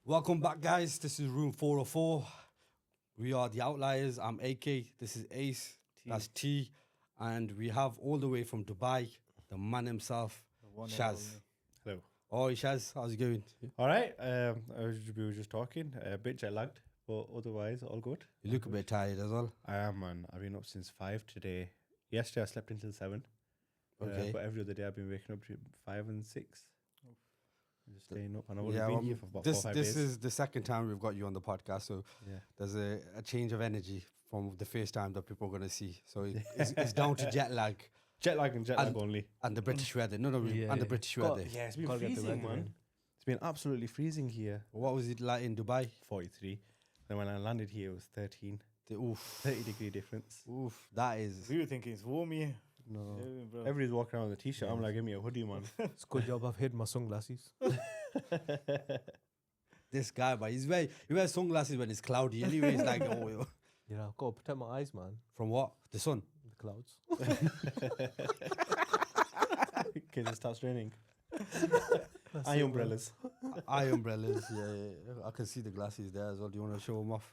Welcome back, guys. This is room 404. We are the Outliers. I'm AK. This is Ace. That's T. And we have all the way from Dubai, the man himself, Shaz. Hello. Oh, Shaz, how's it going? All right. We were just talking, a bit jet lagged, but otherwise all good. You look a bit tired as well. I am, man. I've been up since 5 today. Yesterday I slept until 7. Okay. But every other day I've been waking up between 5 and 6. Just staying up, and I Yeah, been here for about 4 or 5 this days. is the second time we've got you on the podcast, so Yeah. there's a change of energy from the first time that people are going to see. So it's down to jet lag Jet lag and jet lag only. and the British weather. No, Yeah, and the yeah. British weather. Yeah, it's been Gotta get the freezing, weather man. in. It's been absolutely freezing here. What was it like in Dubai? 43. Then when I landed here, it was 13. Oof, 30-degree difference. that is. We were thinking it's warm here. No. Yeah, bro. Everybody's walking around with a t-shirt. I'm like, give me a hoodie, man. It's a good job I've hid my sunglasses. This guy, but he wears sunglasses when it's cloudy. Anyway, it's like, oh, yo. You know, I've got to protect my eyes, man. From what? The sun. The clouds. Because it starts raining. Eye umbrellas. Eye umbrellas. Yeah. I can see the glasses there as well. Do you want to show them off?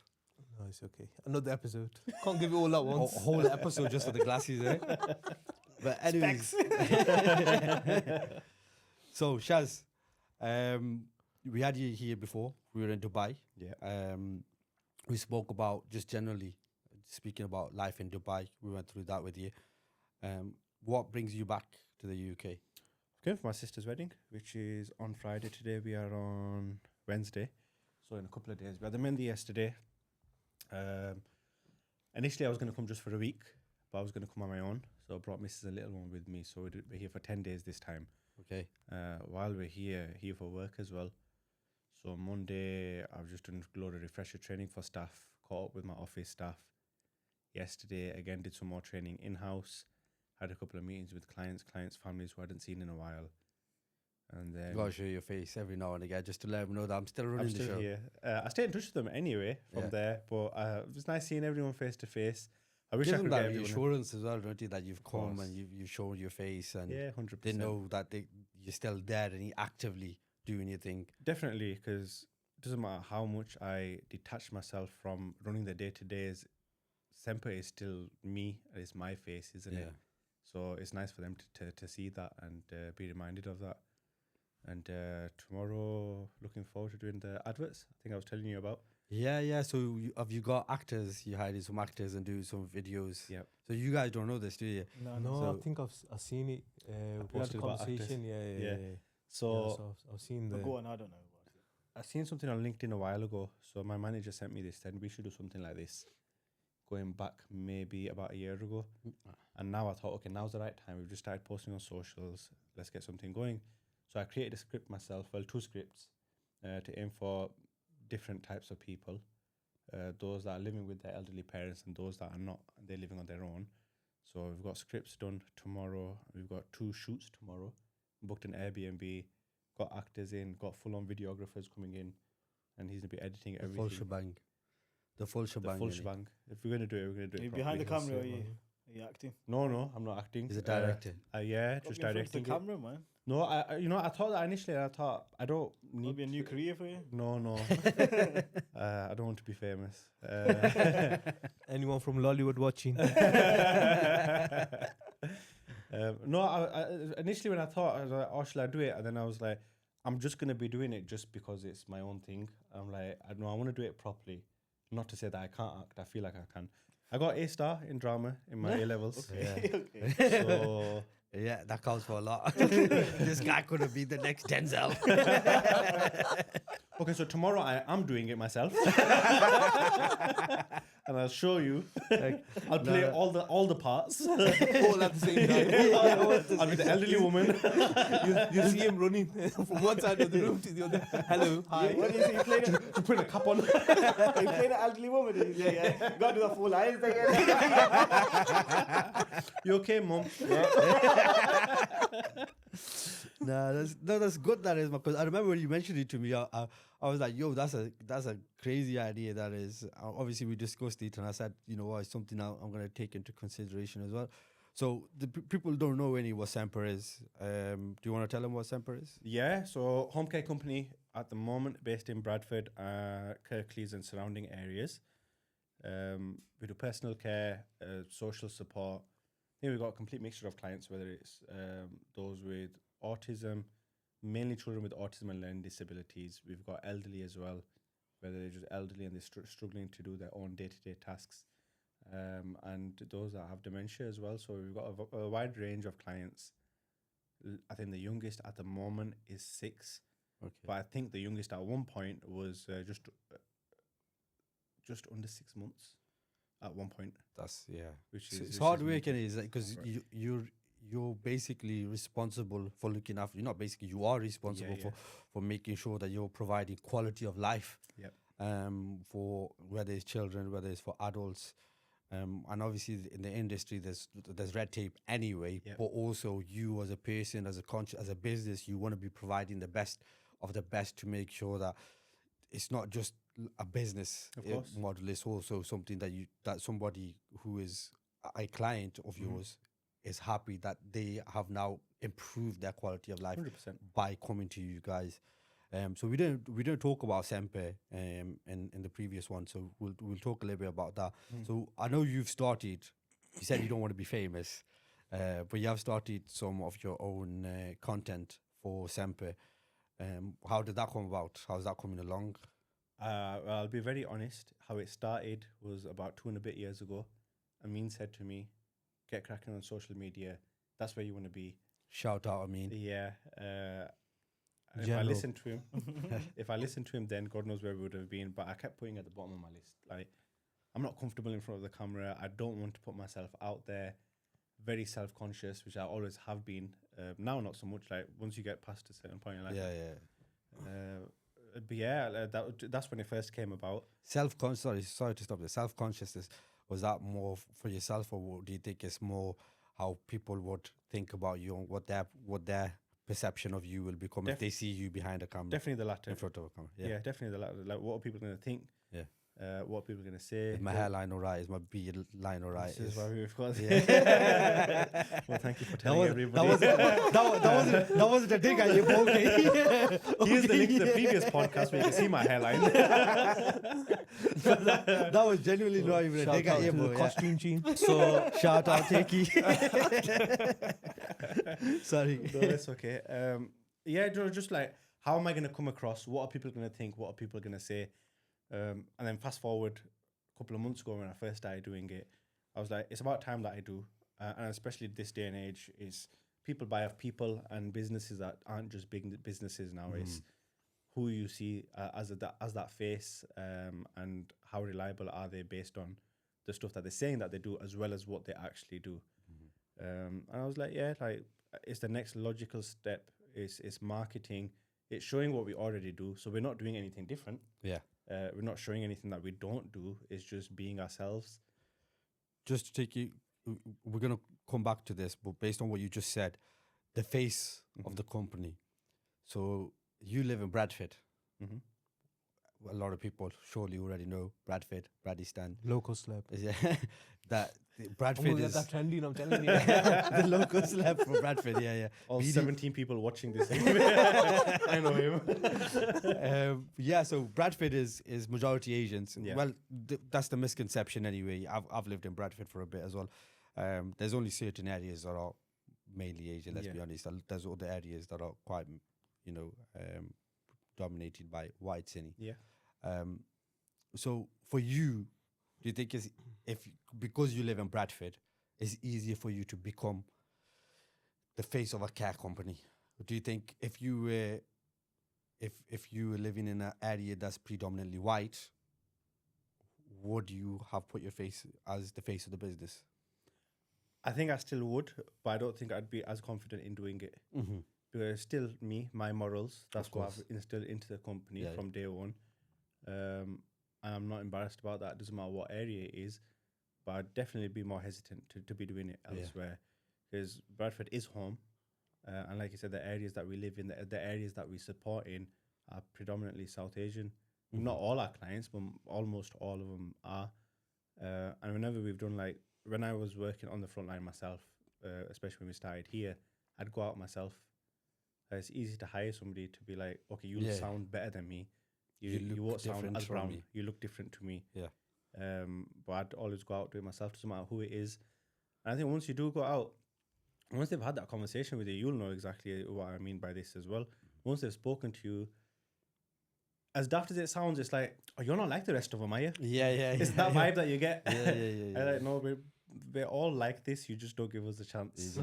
No, it's okay. Another episode. Can't give it all at A once. whole episode just for the glasses, eh? But anyways. So, Shaz, we had you here before. We were in Dubai. Yeah. We spoke about just generally speaking about life in Dubai. We went through that with you. What brings you back to the UK? Going for my sister's wedding, which is on Friday. Today we are on Wednesday, so in a couple of days. We had the Mendi yesterday. Initially I was going to come just for a week, but I was going to come on my own, so I brought Mrs. a little one with me. So we're here for 10 days this time. Okay. While we're here for work as well. So Monday I've just done a load of refresher training for staff, caught up with my office staff. Yesterday again did some more training in-house. Had a couple of meetings with clients, families who I hadn't seen in a while. And then You got to show your face every now and again just to let them know that I'm still running I'm the still show. here. I stay in touch with them anyway from there, but it was nice seeing everyone face to face. I wish Give I them could get that everyone. reassurance as well, don't you? That you've come course. and you've shown your face and Yeah, 100%. they know that you're still there and you're actively doing your thing. Definitely, because it doesn't matter how much I detach myself from running the day-to-days, Semper is still me, it's my face, isn't it? So it's nice for them to see that and be reminded of that. And tomorrow, looking forward to doing the adverts I think I was telling you about. Yeah. So have you got actors? You hired some actors and do some videos. Yep. So you guys don't know this, do you? No, So- I think I've seen it. We had a posted about actors. conversation. Yeah. Yeah. Yeah, So I've seen the. But go on, I don't know. I seen something on LinkedIn a while ago. So my manager sent me this, said we should do something like this. Going back maybe about a year ago. And now I thought, okay, now's the right time. We've just started posting on socials. Let's get something going. So I created a script myself, well, 2 scripts, to aim for different types of people. Those that are living with their elderly parents and those that are not, they're living on their own. So we've got scripts done tomorrow. We've got 2 shoots tomorrow. Booked an Airbnb, got actors in, got full-on videographers coming in, and he's going to be editing The everything. full shebang. The full shebang. The full innit? shebang. If we're going to do it, we're going to do Are it you behind the properly. camera or That's are it, you, man. are you acting? No, I'm not acting. He's a director. Yeah, Got just me in front of directing the it. camera, man. No, I thought that initially. I thought I don't need Maybe a new career for you. No. I don't want to be famous. Anyone from Lollywood watching? No, I initially when I thought, I was like, oh, shall I do it? And then I was like, I'm just going to be doing it just because it's my own thing. I'm like, I want to do it properly. Not to say that I can't act. I feel like I can. I got A-star in drama in my A-levels. Okay. So Yeah, that counts for a lot. This guy could have been the next Denzel. okay, so tomorrow I am doing it myself. And I'll show you. I'll play all the parts. All at the same time. I'll be the elderly woman. You see him running from one side of the room to the other. Hello, hi. What do you say? You played a, To put a cap on. you played an elderly woman. You got to do the full eyes again. You okay, mom? That's good. That is, because I remember when you mentioned it to me. I was like, yo, that's a crazy idea. That is. Obviously, we discussed it, and I said, you know what, it's something I'm going to take into consideration as well. So the people don't know any what Semper is. Do you want to tell them what Semper is? Yeah, so home care company at the moment based in Bradford, Kirklees and surrounding areas. We do personal care, social support. I think we've got a complete mixture of clients, whether it's those with autism, mainly children with autism and learning disabilities. We've got elderly as well, whether they're just elderly and they're struggling to do their own day-to-day tasks. And those that have dementia as well. So we've got a wide range of clients. I think the youngest at the moment is 6. Okay. But I think the youngest at one point was just under 6 months at one point. That's Which So is it's which hard is working, mental. is because Right. you're basically responsible for looking after. You're not basically. You are responsible Yeah. for making sure that you're providing quality of life. Yep. For whether it's children, whether it's for adults. And obviously in the industry there's red tape anyway, Yep. but also you as a person, as a business, you want to be providing the best of the best to make sure that it's not just a business Of course. model. It's also something that somebody who is a client of yours is happy that they have now improved their quality of life 100%. by coming to you guys. So we don't talk about Semper in the previous one. So we'll talk a little bit about that. So I know you've started. You said you don't want to be famous, but you have started some of your own content for Semper. How did that come about? How's that coming along? Well, I'll be very honest. How it started was about 2 and a bit years ago. Amin said to me, "Get cracking on social media. That's where you want to be." Shout out, I mean. Yeah. And if I General. listened to him, if I listened to him, then God knows where we would have been. But I kept putting it at the bottom of my list. Like, I'm not comfortable in front of the camera. I don't want to put myself out there. Very self-conscious, which I always have been. Now, not so much. Like, once you get past a certain point in life. But yeah, that's when it first came about. Sorry to stop there. Self-consciousness, was that more for yourself, or do you think it's more how people would think about you and what their perception of you will become if they see you behind a camera? Definitely the latter. In front of a camera. Yeah, definitely the latter. Like, what are people going to think? Yeah. What are people going to say? Is my hairline alright? Is my beard line alright? This is why we've got. Yeah. Well, thank you for telling everybody. That wasn't a dig at you, but okay. Here's the link to the previous podcast where you can see my hairline. that was genuinely not even a dig at you, to the but costume team. So shout out, Takey. Sorry. No, that's okay. Yeah, just like, how am I going to come across? What are people going to think? What are people going to say? And then fast forward a couple of months ago when I first started doing it, I was like, it's about time that I do. And especially this day and age, is people buy off people, and businesses that aren't just big businesses now. It's who you see as that face, and how reliable are they based on the stuff that they're saying that they do, as well as what they actually do. And I was like, yeah, like, it's the next logical step. It's marketing. It's showing what we already do. So we're not doing anything different. Yeah. We're not showing anything that we don't do. It's just being ourselves. Just to take you, we're going to come back to this, but based on what you just said, the face of the company. So you live in Bradford. A lot of people surely already know Bradford, Bradistan. Local celeb. Yeah, that I'm Bradford gonna get is that trendy, and I'm telling you. the local celeb for Bradford. Yeah. All BD 17 people watching this. I know him. Yeah, so Bradford is majority Asians. Yeah. Well, that's the misconception anyway. I've lived in Bradford for a bit as well. There's only certain areas that are mainly Asian. Let's be honest. There's other areas that are quite, dominated by white Sunni. Yeah. So for you, do you think because you live in Bradford, it's easier for you to become the face of a care company? Or do you think if you were living in an area that's predominantly white, would you have put your face as the face of the business? I think I still would, but I don't think I'd be as confident in doing it. Because it's still me, my morals. That's what I've instilled into the company from day one. And I'm not embarrassed about that. It doesn't matter what area it is, but I'd definitely be more hesitant to be doing it elsewhere. Because Bradford is home. And like you said, the areas that we live in, the areas that we support in are predominantly South Asian. Not all our clients, but almost all of them are. And whenever we've done, like, when I was working on the front line myself, especially when we started here, I'd go out myself. It's easy to hire somebody to be like, okay, you'll sound better than me. You look won't sound different as from brown. me. You look different to me. Yeah. But I'd always go out, do it myself, doesn't matter who it is. And I think once you do go out, once they've had that conversation with you, you'll know exactly what I mean by this as well. Once they've spoken to you, as daft as it sounds, it's like, oh, you're not like the rest of them, are you? Yeah. It's that vibe that you get. Yeah. I like, no, we're all like this. You just don't give us a chance.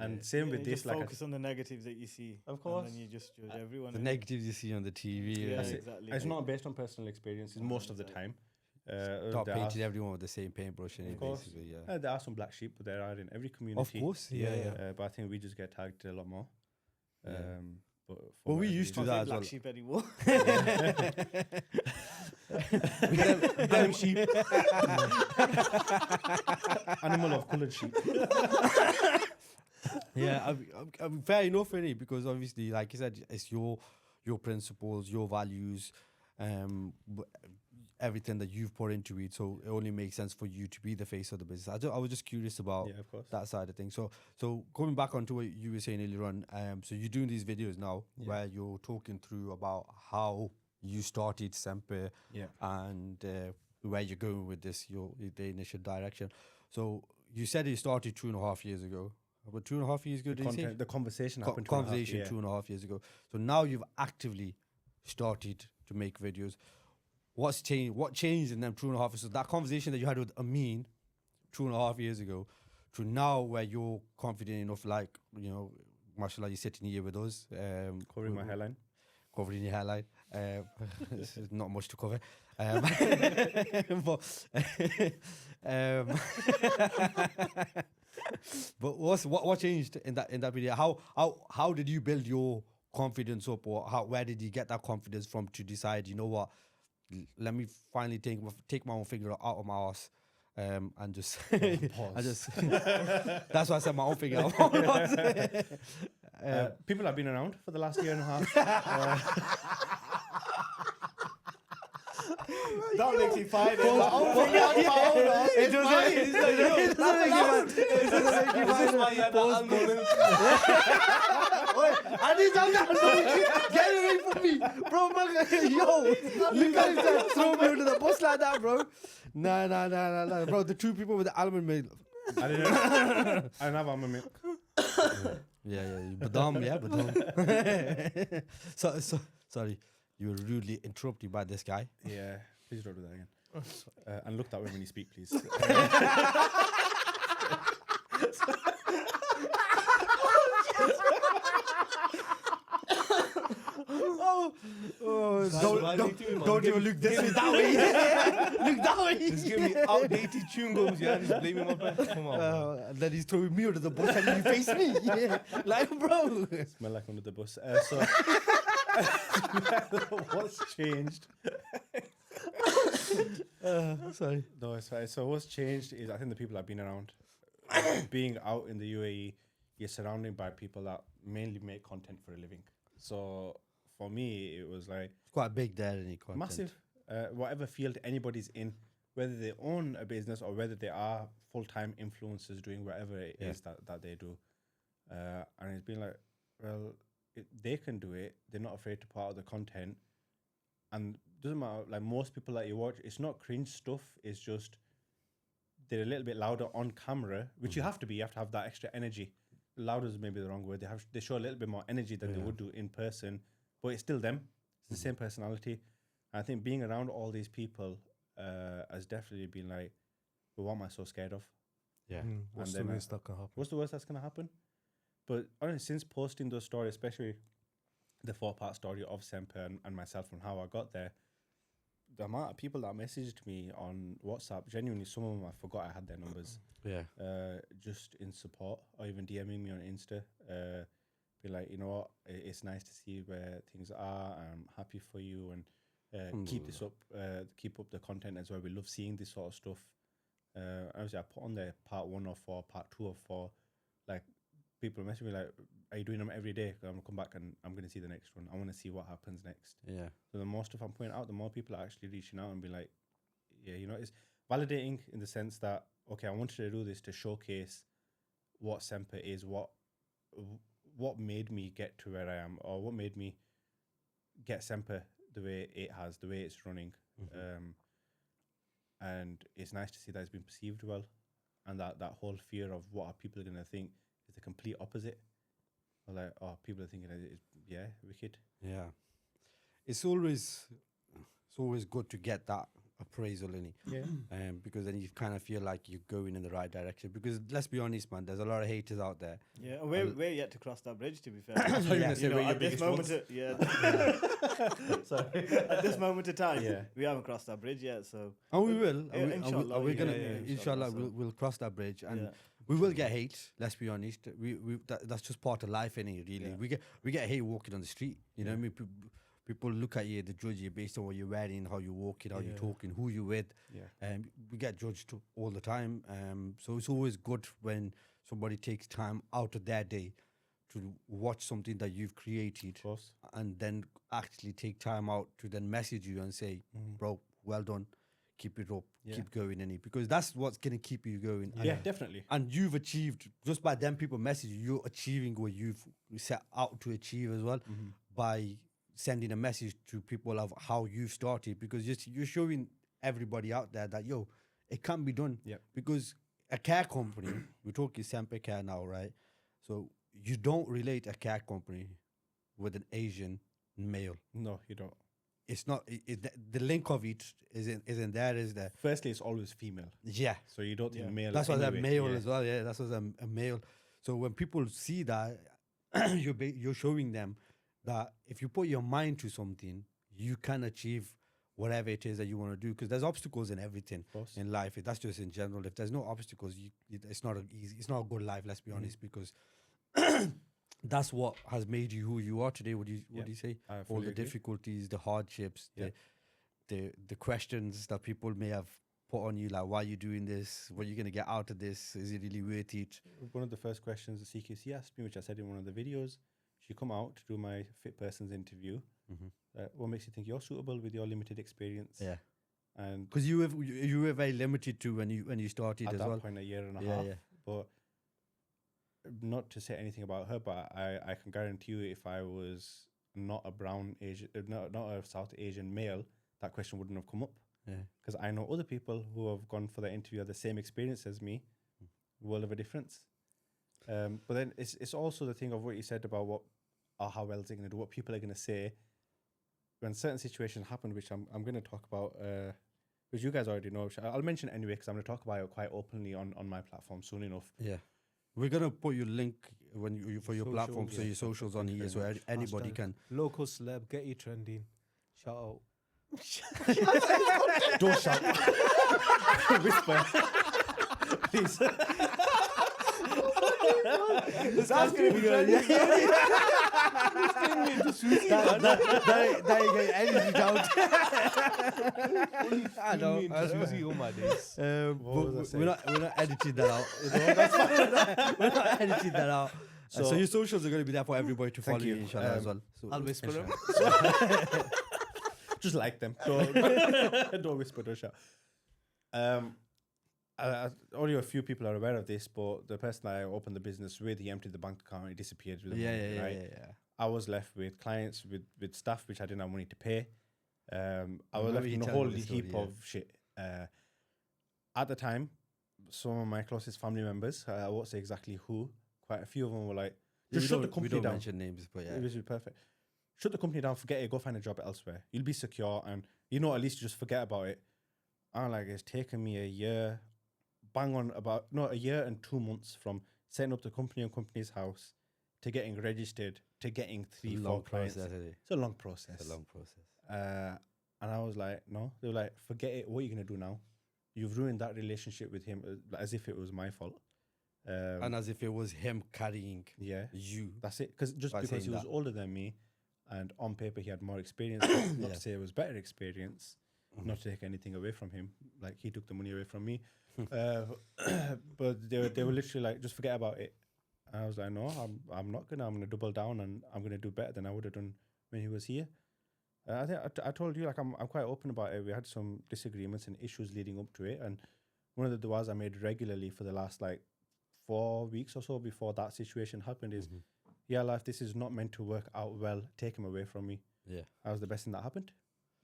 And same with you this, just like focus on the negatives that you see. Of course. And then you just judge everyone. The negatives you see on the TV. Yeah, that's it. exactly. It's not based on personal experiences most of the time. Stop there painting are- everyone with the same paintbrush. Of course. Basically, yeah. There are some black sheep, but there are in every community. Of course, yeah. But I think we just get tagged a lot more. Yeah. But Well, we whatever used to reason. that Black as sheep anymore. Them sheep. Animal of coloured sheep. Yeah, I'm fair enough, really, because obviously, like you said, it's your principles, your values, everything that you've put into it. So it only makes sense for you to be the face of the business. I was just curious about Yeah, of course. that side of things. So going back onto what you were saying earlier on, so you're doing these videos now where you're talking through about how you started Semper Yeah. and where you're going with this, the initial direction. So you said it started 2.5 years ago. About 2.5 years ago, did you say? The conversation Co- happened conversation 2.5 years. 2.5 years ago. So now you've actively started to make videos. What's changed? What changed in them 2.5 years? So that conversation that you had with Amin 2.5 years ago to now where you're confident enough, like, you know, mashallah, you're sitting here with us. Covering my hairline. Covering your hairline. This is not much to cover. But what changed in that video? How did you build your confidence up, or where did you get that confidence from to decide, you know what, let me finally take my own finger out of my ass, and just I just that's why I said my own finger out of my ass. People have been around for the last year and a half. That makes it fine. It doesn't make you I need that. Get away from me, bro. Man, yo, look at him throw me under the bus like that, bro. Nah, bro. The two people with the almond milk. I didn't have almond milk. Yeah, badam. So sorry, you were rudely interrupted by this guy. Yeah, please don't do that again. And look that way when you speak, please. Don't even look this way, that way. Look that way. Just give me outdated chewing gums, yeah, just blaming my friend. Come on. And then he's throwing me under the bus and you face me. Yeah. Like, bro. Smell like under the bus. So, what's changed? Sorry. No, it's fine. So what's changed is I think the people I've been around, being out in the UAE, you're surrounded by people that mainly make content for a living. So for me, it was like It's quite big there, any content. massive. Whatever field anybody's in, whether they own a business or whether they are full-time influencers doing whatever it is that they do. And it's been like, well, they can do it. They're not afraid to put out the content. And doesn't matter, like most people that you watch, it's not cringe stuff. It's just they're a little bit louder on camera, which you have to be. You have to have that extra energy. Louder is maybe the wrong word. They show a little bit more energy than they would do in person, but it's still them. It's the same personality. And I think being around all these people has definitely been like, well, what am I so scared of? Yeah. What's And the then, worst that can happen? What's the worst that's going to happen? But honestly, since posting those stories, especially the 4-part story of Semper and myself and how I got there, the amount of people that messaged me on WhatsApp, genuinely, some of them I forgot I had their numbers, Yeah. just in support, or even DMing me on Insta, be like, you know what, it's nice to see where things are. I'm happy for you, and keep this up, keep up the content as well. We love seeing this sort of stuff. Obviously, I put on there part 1 of 4, part 2 of 4. Like, people message me like, are you doing them every day? I'm going to come back and I'm going to see the next one. I want to see what happens next. Yeah. So the more stuff I'm putting out, the more people are actually reaching out and be like, yeah, you know, it's validating in the sense that, okay, I wanted to do this to showcase what Semper is, what made me get to where I am, or what made me get Semper the way it has, the way it's running. And it's nice to see that it's been perceived well, and that whole fear of what are people going to think is the complete opposite. Or like, oh, people are thinking, wicked. Yeah, it's always good to get that appraisal in it. Yeah. Because then you kind of feel like you're going in the right direction. Because let's be honest, man, there's a lot of haters out there. Yeah, we're yet to cross that bridge. To be fair, I thought you were gonna say where your at this biggest moment, ones. sorry, at this moment of time, Yeah. we haven't crossed that bridge yet. So, And we will. Yeah, And inshallah, we're yeah, gonna, yeah, inshallah, inshallah, we'll cross that bridge, and yeah. we will get hate. Let's be honest. That's just part of life, innit? Really, Yeah. we get hate walking on the street. You know what I mean? People look at you, they judge you based on what you're wearing, how you're walking, how you're talking, who you're with. Yeah. We get judged all the time. So it's always good when somebody takes time out of their day to watch something that you've created, Of course. and then actually take time out to then message you and say, bro, well done, keep it up, keep going in it, because that's what's gonna keep you going. Yeah, definitely. And you've achieved, just by them people message you, you're achieving what you've set out to achieve as well, by sending a message to people of how you've started, because you're showing everybody out there that, yo, it can be done. Yep. Because a care company, we're talking Semper Care now, right? So you don't relate a care company with an Asian male. No, you don't. It's not, the link of it isn't there, is there? Firstly, it's always female. Yeah. So you don't think male. That's why they're anyway. male as well. Yeah, that's why I'm a male. So when people see that, you're showing them that if you put your mind to something, you can achieve whatever it is that you want to do. Because there's obstacles in everything in life. That's just in general. If there's no obstacles, it's not it's not a good life. Let's be honest, because that's what has made you who you are today. What do you say? All the difficulties, the hardships, the questions that people may have put on you, like, why are you doing this? What are you going to get out of this? Is it really worth it? One of the first questions the CQC asked me, which I said in one of the videos, she come out to do my fit persons interview. What makes you think you're suitable with your limited experience? Yeah, and because you were very limited too when you started at as that well. point, a year and a half. But not to say anything about her, but I can guarantee you, if I was not a brown Asian, not a South Asian male, that question wouldn't have come up. Yeah, because I know other people who have gone for the interview have the same experience as me, world of a difference. But then it's also the thing of what you said about how well is it going to do, what people are going to say when certain situations happen, which I'm going to talk about, which you guys already know. Which I'll mention anyway, because I'm going to talk about it quite openly on my platform soon enough. Yeah, we're gonna put your link when you for your Socials, platform, so yeah. your socials on here, so anybody can. Local celeb, get you trending. Shout out. Don't shout. Whisper. Please. That's gonna be good. That you get energy down. I know. Susie, all my days. But was I we're not editing that out. That's fine. We're not editing that out. So your socials are going to be there for everybody to follow you, inshallah, as well. So I'll whisper them. Just like them. Don't whisper, don't shout. Only a few people are aware of this, but the person I opened the business with, he emptied the bank account, he disappeared with the money, right? Yeah. I was left with clients, with staff, which I didn't have money to pay. I was left with a whole heap of shit. At the time, some of my closest family members, I won't say exactly who, quite a few of them were like, just shut the company we don't down. mention names, but yeah. It was perfect. Shut the company down, forget it, go find a job elsewhere. You'll be secure, and at least you just forget about it. I'm like, it's taken me a year, a year and 2 months from setting up the company and company's house to getting registered to getting 3-4 clients. It's a long process. And I was like, no. They were like, forget it. What are you going to do now? You've ruined that relationship with him as if it was my fault. And as if it was him carrying you. That's it. Because he was older than me, and on paper he had more experience. Not to say it was better experience. Not to take anything away from him. Like, he took the money away from me. But they were literally like, just forget about it. And I was like, no, I'm not gonna. I'm gonna double down, and I'm gonna do better than I would have done when he was here. I think I told you, like, I'm quite open about it. We had some disagreements and issues leading up to it, and one of the du'as I made regularly for the last like 4 weeks or so before that situation happened is, Mhm. yeah, life, this is not meant to work out well. Take him away from me. Yeah. That was the best thing that happened.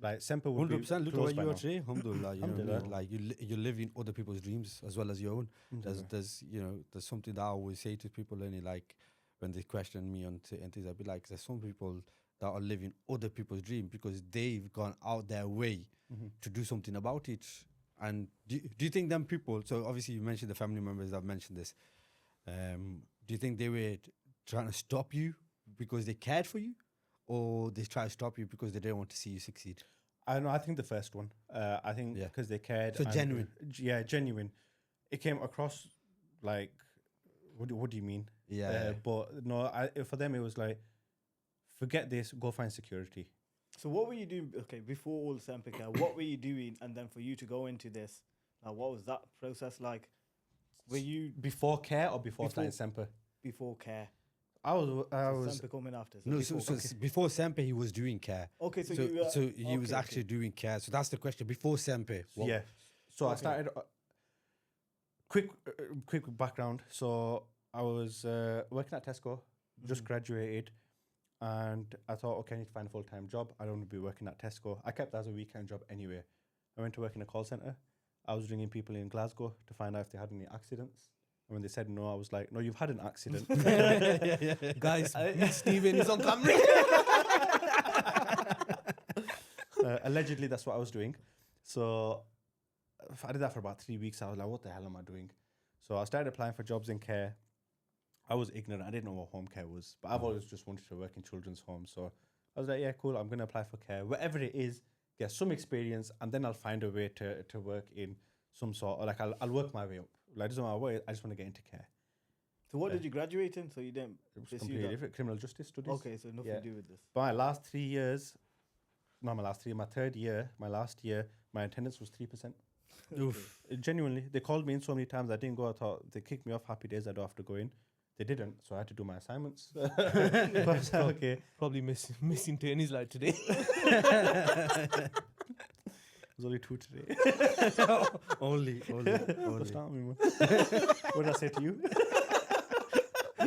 Like, Semper would be 100%. Look at closed where by you are now. today. Alhamdulillah. You know what I mean? Alhamdulillah. Like you're living other people's dreams as well as your own. There's there's something that I always say to people, like when they question me on and things, I'll be like, there's some people that are living other people's dream because they've gone out their way to do something about it. And do you think them people? So obviously you mentioned the family members that mentioned this. Do you think they were trying to stop you because they cared for you, or they try to stop you because they didn't want to see you succeed? I know. I think the first one. I think Yeah. because they cared. So and, genuine. Yeah, genuine. It came across like, what do you mean? Yeah. But no, for them it was like, forget this. Go find security. So what were you doing? Okay, before all Sempika, what were you doing? And then for you to go into this, what was that process like? Were you Before care or before Before- starting Semper? before care? I was. Semper coming after. No, before. before Sempe, he was doing care. Okay, so So, you. he was okay, actually doing care. So that's the question. Before Sempe, what? Yeah. So I Okay. started. Quick background. So I was working at Tesco, just graduated, and I thought, okay, I need to find a full-time job. I don't want to be working at Tesco. I kept that as a weekend job anyway. I went to work in a call center. I was ringing people in Glasgow to find out if they had any accidents. And when they said no, I was like, no, you've had an accident. Guys, meet Steven, he's on camera. Allegedly, that's what I was doing. So I did that for about 3 weeks. I was like, what the hell am I doing? So I started applying for jobs in care. I was ignorant. I didn't know what home care was, but I've always just wanted to work in children's homes. So I was like, yeah, cool. I'm going to apply for care. Whatever it is, get some experience, and then I'll find a way to work in some sort, or like I'll work my way up. Like, doesn't matter what, I just want to get into care. So what Yeah. did you graduate in? So you didn't. It was pursue completely that? different. Criminal justice studies. Okay, so nothing Yeah. to do with this. But my last 3 years, not my last 3, my third year, my last year, my attendance was 3%. Oof. Genuinely, they called me in so many times. I didn't go. I thought they kicked me off. Happy days. I don't have to go in. They didn't, so I had to do my assignments. But, okay. Probably missing Tony's like today. There's only 2 today. only. Don't start me, man. What did I say to you?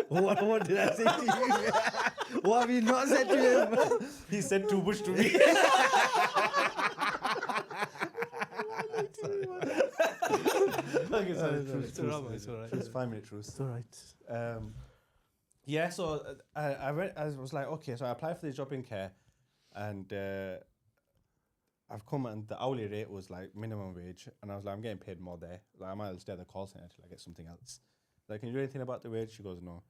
What did I say to you? What have you not said to him? He said too much to me. Okay, sorry. It's alright. It's 5 minute truce. It's alright. Yeah, so I went. I was like, okay, so I applied for the job in care, and I've come and the hourly rate was like minimum wage, and I was like, I'm getting paid more there. Like, I might as well stay at the call center till I get something else. Like, can you do anything about the wage? She goes, no.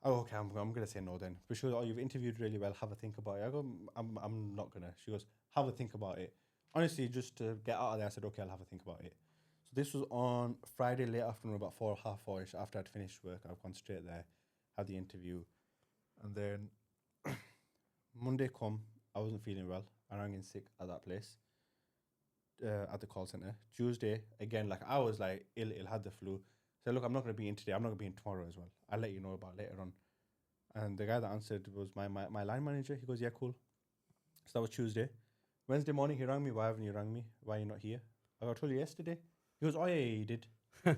Oh, okay, I'm gonna say no then. But she goes, oh, you've interviewed really well. Have a think about it. I go, I'm not gonna. She goes, have a think about it. Honestly, just to get out of there, I said, okay, I'll have a think about it. So this was on Friday late afternoon, about 4, half 4ish. After I'd finished work, I've gone straight there, had the interview, and then Monday come, I wasn't feeling well. I rang in sick at that place, at the call center. Tuesday, again, like I was like ill, had the flu. So look, I'm not going to be in today. I'm not going to be in tomorrow as well. I'll let you know about it later on. And the guy that answered was my line manager. He goes, yeah, cool. So that was Tuesday. Wednesday morning, he rang me. Why haven't you rang me? Why are you not here? I told you yesterday. He goes, oh yeah, you did. So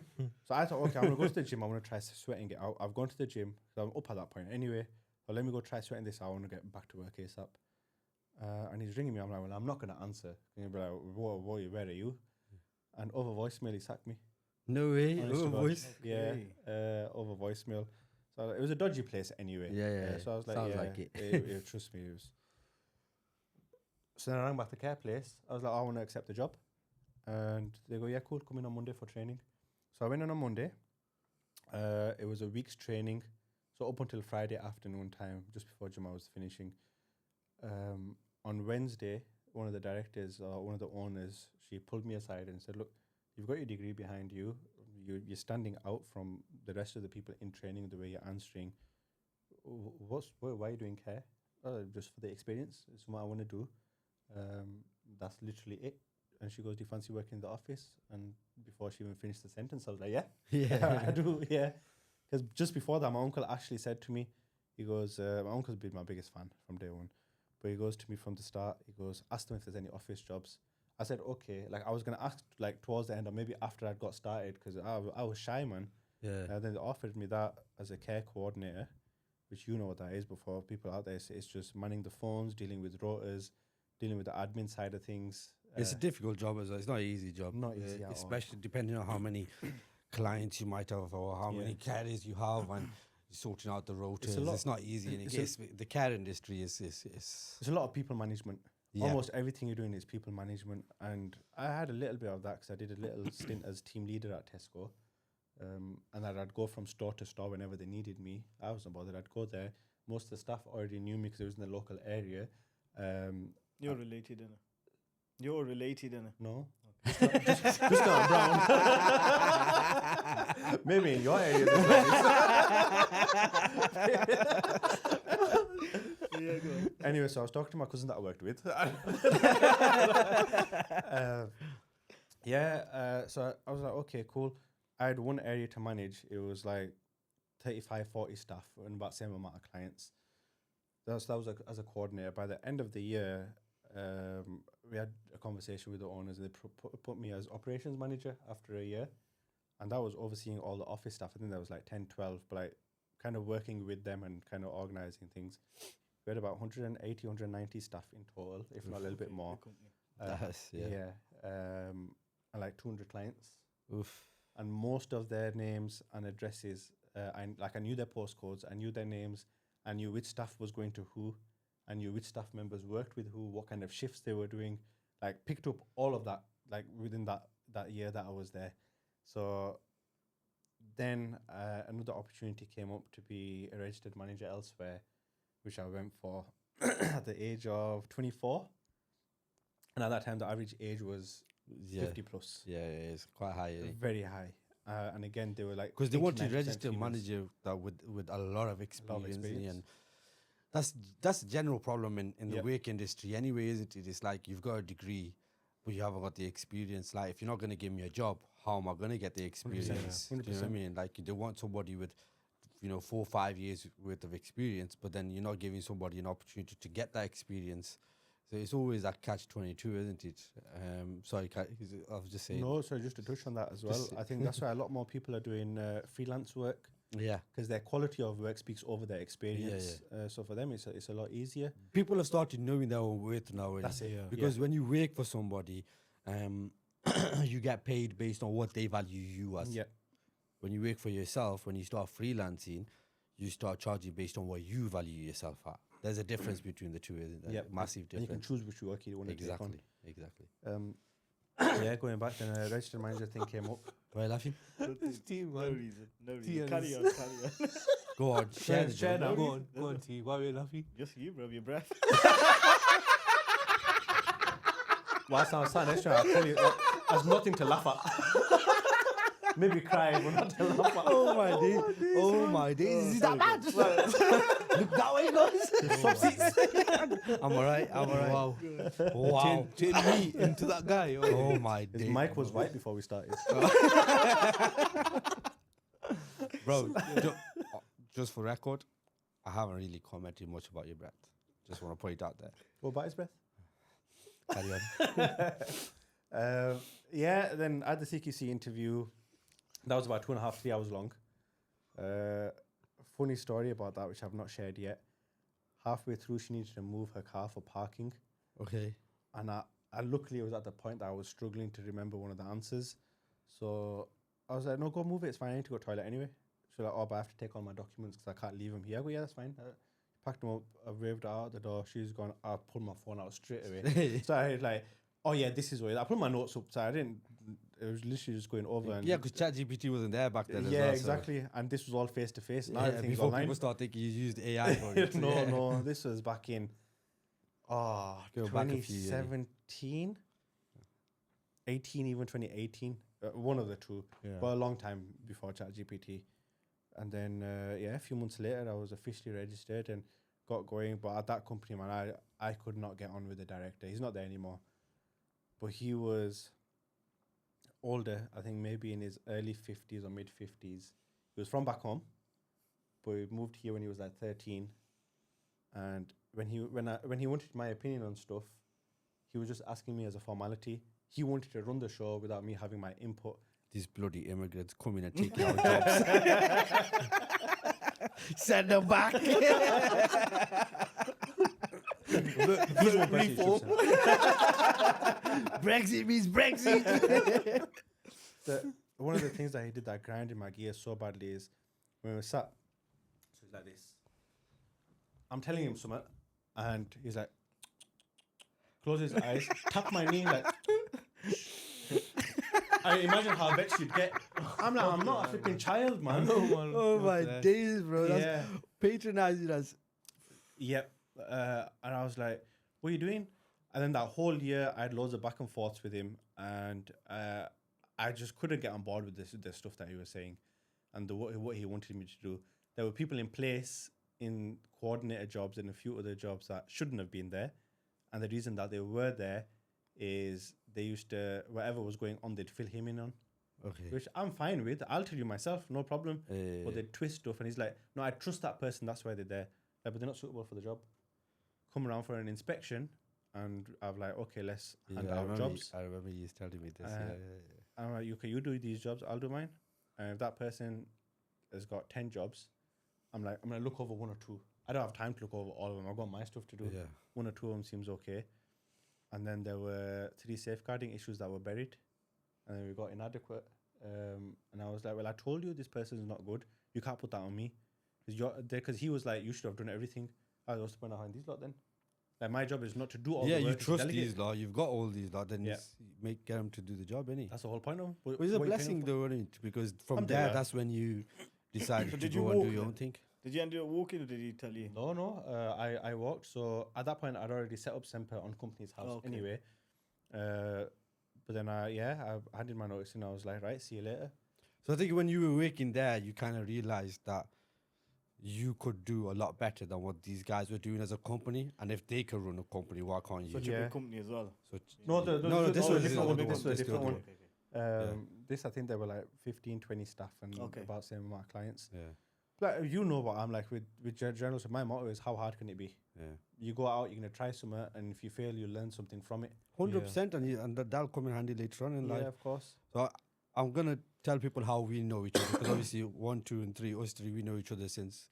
I thought, okay, I'm going to go to the gym. I'm going to try sweating it out. I've gone to the gym. So I'm up at that point anyway. But let me go try sweating this out. I want to get back to work ASAP. And he's ringing me. I'm like, well, I'm not going to answer. And he'll be like, where are you? And over voicemail, he sacked me. No way. Honest to Oh, God. voice. Yeah, over voicemail. So it was a dodgy place anyway. Yeah. So I was like, Sounds yeah, like it. trust me. It was. So then I rang back the care place. I was like, I want to accept the job. And they go, yeah, cool, come in on Monday for training. So I went in on Monday. It was a week's training. So up until Friday afternoon time, just before Juma was finishing. On Wednesday, one of the directors or one of the owners, she pulled me aside and said, look, you've got your degree behind you. You're standing out from the rest of the people in training, the way you're answering. Why are you doing care? Just for the experience. It's what I want to do. That's literally it. And she goes, do you fancy working in the office? And before she even finished the sentence, I was like, yeah. Yeah. I do, yeah. Because just before that, my uncle actually said to me, he goes, my uncle's been my biggest fan from day one. But he goes to me from the start, he goes, ask them if there's any office jobs. I said, okay. Like, I was going to ask, like, towards the end or maybe after I'd got started because I was shy, man. Yeah. Then they offered me that as a care coordinator, which you know what that is. But for people out there, it's just manning the phones, dealing with rotors, dealing with the admin side of things. It's a difficult job as well. It's not an easy job. Not easy at all. Especially depending on how many clients you might have or how many carriers you have and sorting out the rotors. It's not easy. And the care industry is There's a lot of people management. Almost everything you're doing is people management. And I had a little bit of that because I did a little stint as team leader at Tesco. And I'd go from store to store whenever they needed me. I wasn't bothered. I'd go there. Most of the staff already knew me because it was in the local area. You're related, innit? You're related, innit? No. Just not brown. Maybe in your area. Yeah, go on. Anyway, so I was talking to my cousin that I worked with. So I was like, okay, cool. I had one area to manage. It was like 35, 40 staff and about the same amount of clients. That was as a coordinator. By the end of the year, we had a conversation with the owners and they put me as operations manager after a year. And that was overseeing all the office staff. I think that was like 10, 12, but like kind of working with them and kind of organizing things. We had about 180, 190 staff in total, if not a little bit more. And like 200 clients. Oof. And most of their names and addresses, I knew their postcodes, I knew their names, I knew which staff was going to who, I knew which staff members worked with who, what kind of shifts they were doing, like picked up all of that, like within that year that I was there. So then another opportunity came up to be a registered manager elsewhere, which I went for at the age of 24. And at that time, the average age was 50 plus. Yeah, it's quite high. Very high. And again, they were like... Because they want to 89% register a females. manager that with a lot of experience. And that's a general problem in the work industry anyway, isn't it? It's like you've got a degree, but you haven't got the experience. Like, if you're not going to give me a job, how am I going to get the experience? 100%. Do you know what I mean? Like, they want somebody with 4 or 5 years worth of experience, but then you're not giving somebody an opportunity to get that experience. So it's always that catch-22, isn't it? Sorry, I was just saying. No, sorry, just to touch on that as well. I think that's why a lot more people are doing freelance work. Yeah. Because their quality of work speaks over their experience. So for them, it's a lot easier. People have started knowing their own worth now. That's it. Because when you work for somebody, you get paid based on what they value you as. Yeah. When you work for yourself, when you start freelancing, you start charging based on what you value yourself at. There's a difference between the two, isn't there? Yeah, Massive difference. And you can choose which work you want to take on. Exactly. Going back, then a registered manager thing came up. Why are you laughing? Team, No man. reason. No Tea reason. and Carry on, carry on. Go on, share the Share joke. now. Go on, T. Why are you laughing? Just you, bro. Your breath. Whilst I was sat next to her, I'll tell you, there's nothing to laugh at. Maybe cry, but not to laugh at. Oh my days. Oh my days. Is that bad? Look that way, guys. I'm alright. Wow. Wow. Chain me into that guy. Oh my His days. mic was white before we started. Bro, just for record, I haven't really commented much about your breath. Just want to point out there. What about his breath? Carry on. Then at the CQC interview, that was about 2.5, 3 hours long. Funny story about that, which I've not shared yet. Halfway through, she needed to move her car for parking. Okay. And I luckily it was at the point that I was struggling to remember one of the answers. So I was like, no, go move it. It's fine. I need to go to the toilet anyway. She's like, oh, but I have to take all my documents because I can't leave them here. I go, yeah, that's fine. Packed them up. I waved her out the door. She's gone. I pulled my phone out straight away. So I was like, oh yeah, this is where I put my notes up. So I didn't. It was literally just going over. And Yeah, because ChatGPT wasn't there back then. yeah, as well, exactly. And this was all face to face. Now Yeah, everything's before online. people start thinking you used AI for it. No. This was back in Go back a few years. 2017, 18, even 2018. One of the two. Yeah. But a long time before ChatGPT. And then, a few months later, I was officially registered and got going. But at that company, man, I could not get on with the director. He's not there anymore. But he was older, I think maybe in his early 50s or mid 50s. He was from back home, but he moved here when he was like 13. And when he wanted my opinion on stuff, he was just asking me as a formality. He wanted to run the show without me having my input. these bloody immigrants come in and take our jobs. Send them back. He's one person who should say Brexit means Brexit. one of the things that he did that grinded my gears so badly is when we sat, so he's like this. I'm telling him something, and he's like, close his eyes, tap my knee, like. I imagine how vexed you'd get. I'm like, I'm not a flipping child, man. Oh my days, bro. That's Yeah. patronizing us. Yep. And I was like, what are you doing? And then that whole year, I had loads of back and forths with him, and I just couldn't get on board with the stuff that he was saying and what he wanted me to do. There were people in place in coordinator jobs and a few other jobs that shouldn't have been there. And the reason that they were there is they used to, whatever was going on, they'd fill him in on. Okay. Which I'm fine with. I'll tell you myself, no problem. But they twist stuff, and he's like, no, I trust that person, that's why they're there. Like, but they're not suitable for the job. Come around for an inspection, and I'm like, okay, let's hand out jobs. I remember you telling me this. I'm like, you do these jobs, I'll do mine. And if that person has got 10 jobs, I'm like, I'm going to look over one or two. I don't have time to look over all of them. I've got my stuff to do. Yeah. One or two of them seems okay. And then there were 3 safeguarding issues that were buried. And then we got inadequate. And I was like, well, I told you this person is not good. You can't put that on me. Because he was like, you should have done everything. I was putting behind these lot then. Like, my job is not to do all the work. Yeah, you it's trust delegate. these lot. You've got all these lot. Then Yeah. get them to do the job, innit? That's the whole point of It was a blessing, though, innit? Because from I'm there, there. that's when you decided So to did you go and do walk your then? own thing. Did you end up walking, or did he tell you? No. I walked. So at that point, I'd already set up Semper on company's house Okay. anyway. But then I handed my notice and I was like, right, see you later. So I think when you were working there, you kind of realized that you could do a lot better than what these guys were doing as a company. And if they could run a company, why can't you? Such a Yeah. big company as well. So No, this was a different one. This was a the different other one. one. Okay. This, I think there were like 15, 20 staff and Okay. about same amount of clients. Yeah, Like, you know what I'm like with journalism. My motto is, how hard can it be? yeah. You go out, you're going to try something, and if you fail, you learn something from it. 100%, and that'll come in handy later on in life. of course. So I'm gonna tell people how we know each other, because obviously 1, 2, and 3, us 3, we know each other since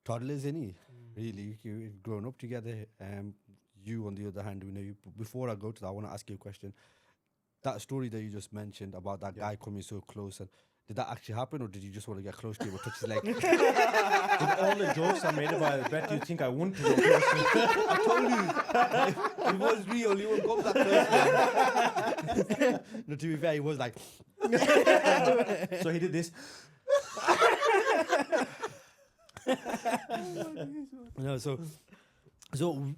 toddlers, really. We've grown up together. You, on the other hand, we know you. Before I go to that, I want to ask you a question. That story that you just mentioned about that guy coming so close, and did that actually happen, or did you just want to get close to him or touch his leg? With all the jokes I made about it, bet you think I wouldn't go close. I told you, it was real. You won't come that close. No, to be fair, he was like, So he did this. no. So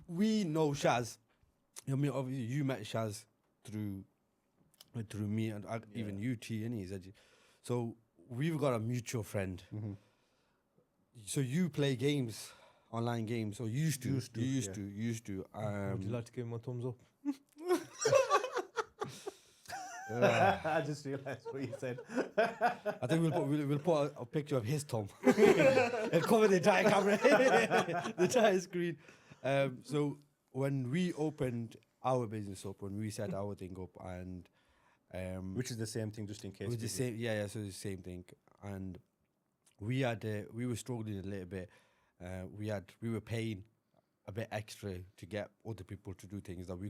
we know Shaz. I mean, obviously, you met Shaz through me, and even you, T, and he's so we've got a mutual friend. Mm-hmm. So you play games, online games, or used to. Used to. Would you like to give him a thumbs up? I just realized what you said. I think we'll put a picture of his thumb and cover the entire camera, the entire screen. So when we opened our business up, when we set our thing up, and Which is the same thing, just in case. it was the same, yeah. So the same thing, and we were struggling a little bit. We were paying a bit extra to get other people to do things that we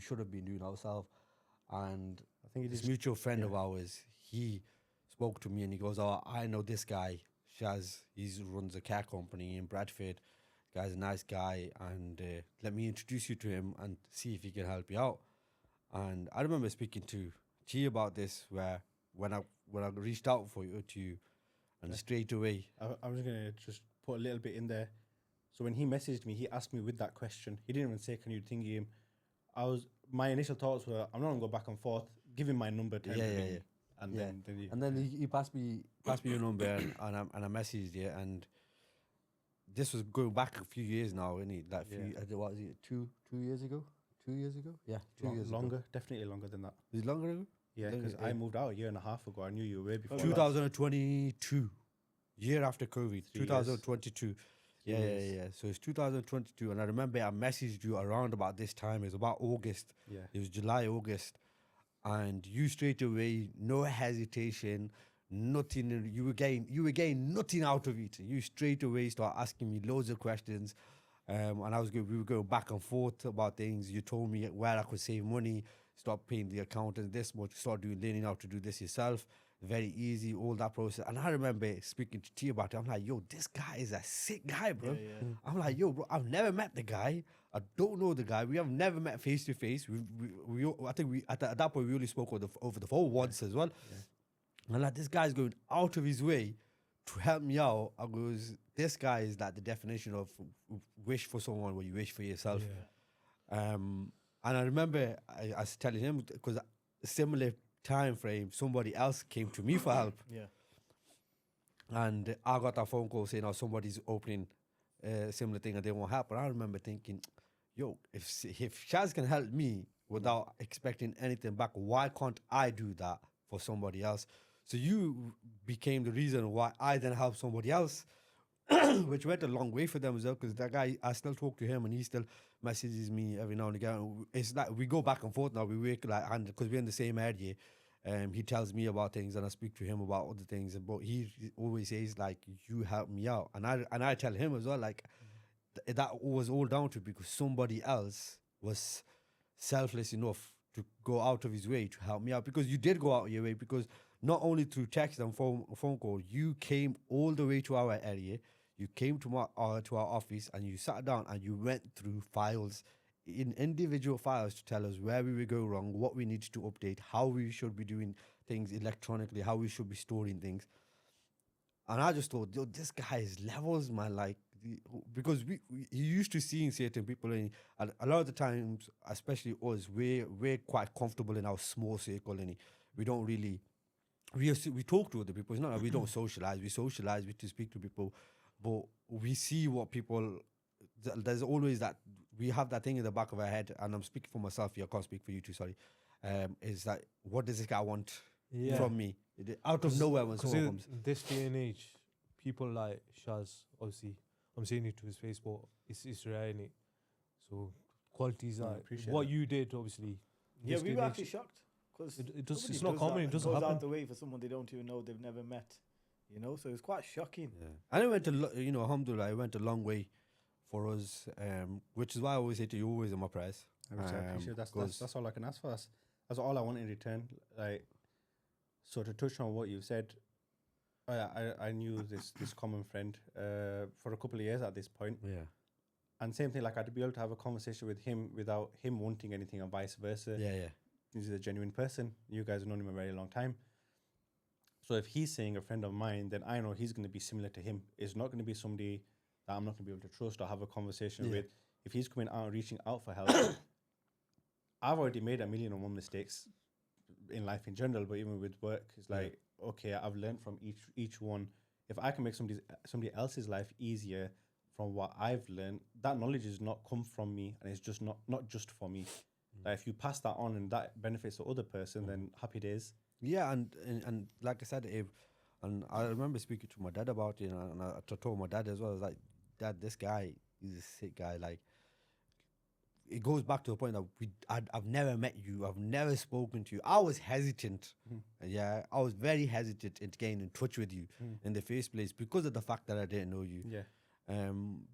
should have been doing ourselves. And I think it this is. mutual friend of ours, he spoke to me and he goes, "Oh, I know this guy, Shaz. He runs a car company in Bradford. Guy's a nice guy, and let me introduce you to him and see if he can help you out." And I remember speaking to Chi about this, where when I reached out to you, and straight away, I was going to just put a little bit in there. So when he messaged me, he asked me with that question. He didn't even say, "Can you thingy him?" My initial thoughts were, I'm not going to go back and forth. Give him my number. Tell him to ring. And Yeah. then he passed me your number, and I messaged you, and this was going back a few years now, isn't it? Like what was it, 2 years ago? 2 years ago? Yeah, 2 years longer, ago. definitely longer than that. Is it longer ago? Yeah, Longer, because I moved out a year and a half ago. I knew you were way before. 2022, year after COVID, 3 years. 2022. Yeah. years. So it's 2022, and I remember I messaged you around about this time. It was about August. Yeah. It was July, August, and you straight away, no hesitation, nothing. You were getting nothing out of it. You straight away start asking me loads of questions, and we were going back and forth about things. You told me where I could save money, stop paying the accountant this much, start learning how to do this yourself. Very easy, all that process. And I remember speaking to T about it. I'm like, yo, this guy is a sick guy, bro. Yeah. I'm like, yo, bro, I've never met the guy. I don't know the guy. We have never met face to face. I think we at that point we only spoke over the phone once as well. Yeah. And like, this guy's going out of his way to help me out. I goes, this guy is like the definition of wish for someone what you wish for yourself. Yeah. And I remember I was telling him, because similar time frame, somebody else came to me for help. Yeah. And I got that phone call saying, oh, somebody's opening a similar thing and they want help. But I remember thinking, yo, if Shaz can help me without expecting anything back, why can't I do that for somebody else? So you became the reason why I then helped somebody else, which went a long way for them as well, because that guy, I still talk to him and he still messages me every now and again. It's like we go back and forth now. We work like, and because we're in the same area, he tells me about things and I speak to him about other things. But he always says like, you help me out, and I tell him as well like, that was all down to because somebody else was selfless enough to go out of his way to help me out, because you did go out of your way, because not only through text and phone call, you came all the way to our area. You came to our office and you sat down and you went through files, in individual files, to tell us where we were going wrong, what we needed to update, how we should be doing things electronically, how we should be storing things. And I just thought, yo, this guy is levels, man. Like, because we used to seeing certain people, and a lot of the times, especially us, we're quite comfortable in our small circle, and we don't really we talk to other people. It's not that we don't socialize. We socialize, we to speak to people, but we see what people. There's always that, we have that thing in the back of our head, and I'm speaking for myself here, I can't speak for you two, sorry. Is that, what does this guy want from me? Out of nowhere when someone comes. This day and age, people like Shaz, obviously, I'm saying it to his face, but it's rare, innit? So qualities like what you did, obviously. Yeah, we were actually shocked, because it's not common. It doesn't goes happen. out the way for someone they don't even know, they've never met. You know, so it's quite shocking. Yeah. And it went alhamdulillah, it went a long way for us, which is why I always say to you, always in my prayers. I appreciate that's all I can ask for. That's all I want in return. Like, so to touch on what you said, I knew this common friend for a couple of years at this point. Yeah. And same thing, like I'd be able to have a conversation with him without him wanting anything, and vice versa. Yeah. He's a genuine person. You guys have known him a very long time. So if he's saying a friend of mine, then I know he's going to be similar to him. It's not going to be somebody that I'm not going to be able to trust or have a conversation with. If he's coming out and reaching out for help, I've already made 1,000,001 mistakes in life in general, but even with work, it's like, okay, I've learned from each one. If I can make somebody else's life easier from what I've learned, that knowledge is not come from me, and it's just not just for me. Like, if you pass that on and that benefits the other person, then happy days. Yeah, and like I said, and I remember speaking to my dad about it, and I told my dad as well. I was like, Dad, this guy is a sick guy. Like, it goes back to the point that I've never met you, I've never spoken to you. I was hesitant. Yeah, I was very hesitant in getting in touch with you in the first place because of the fact that I didn't know you. Yeah.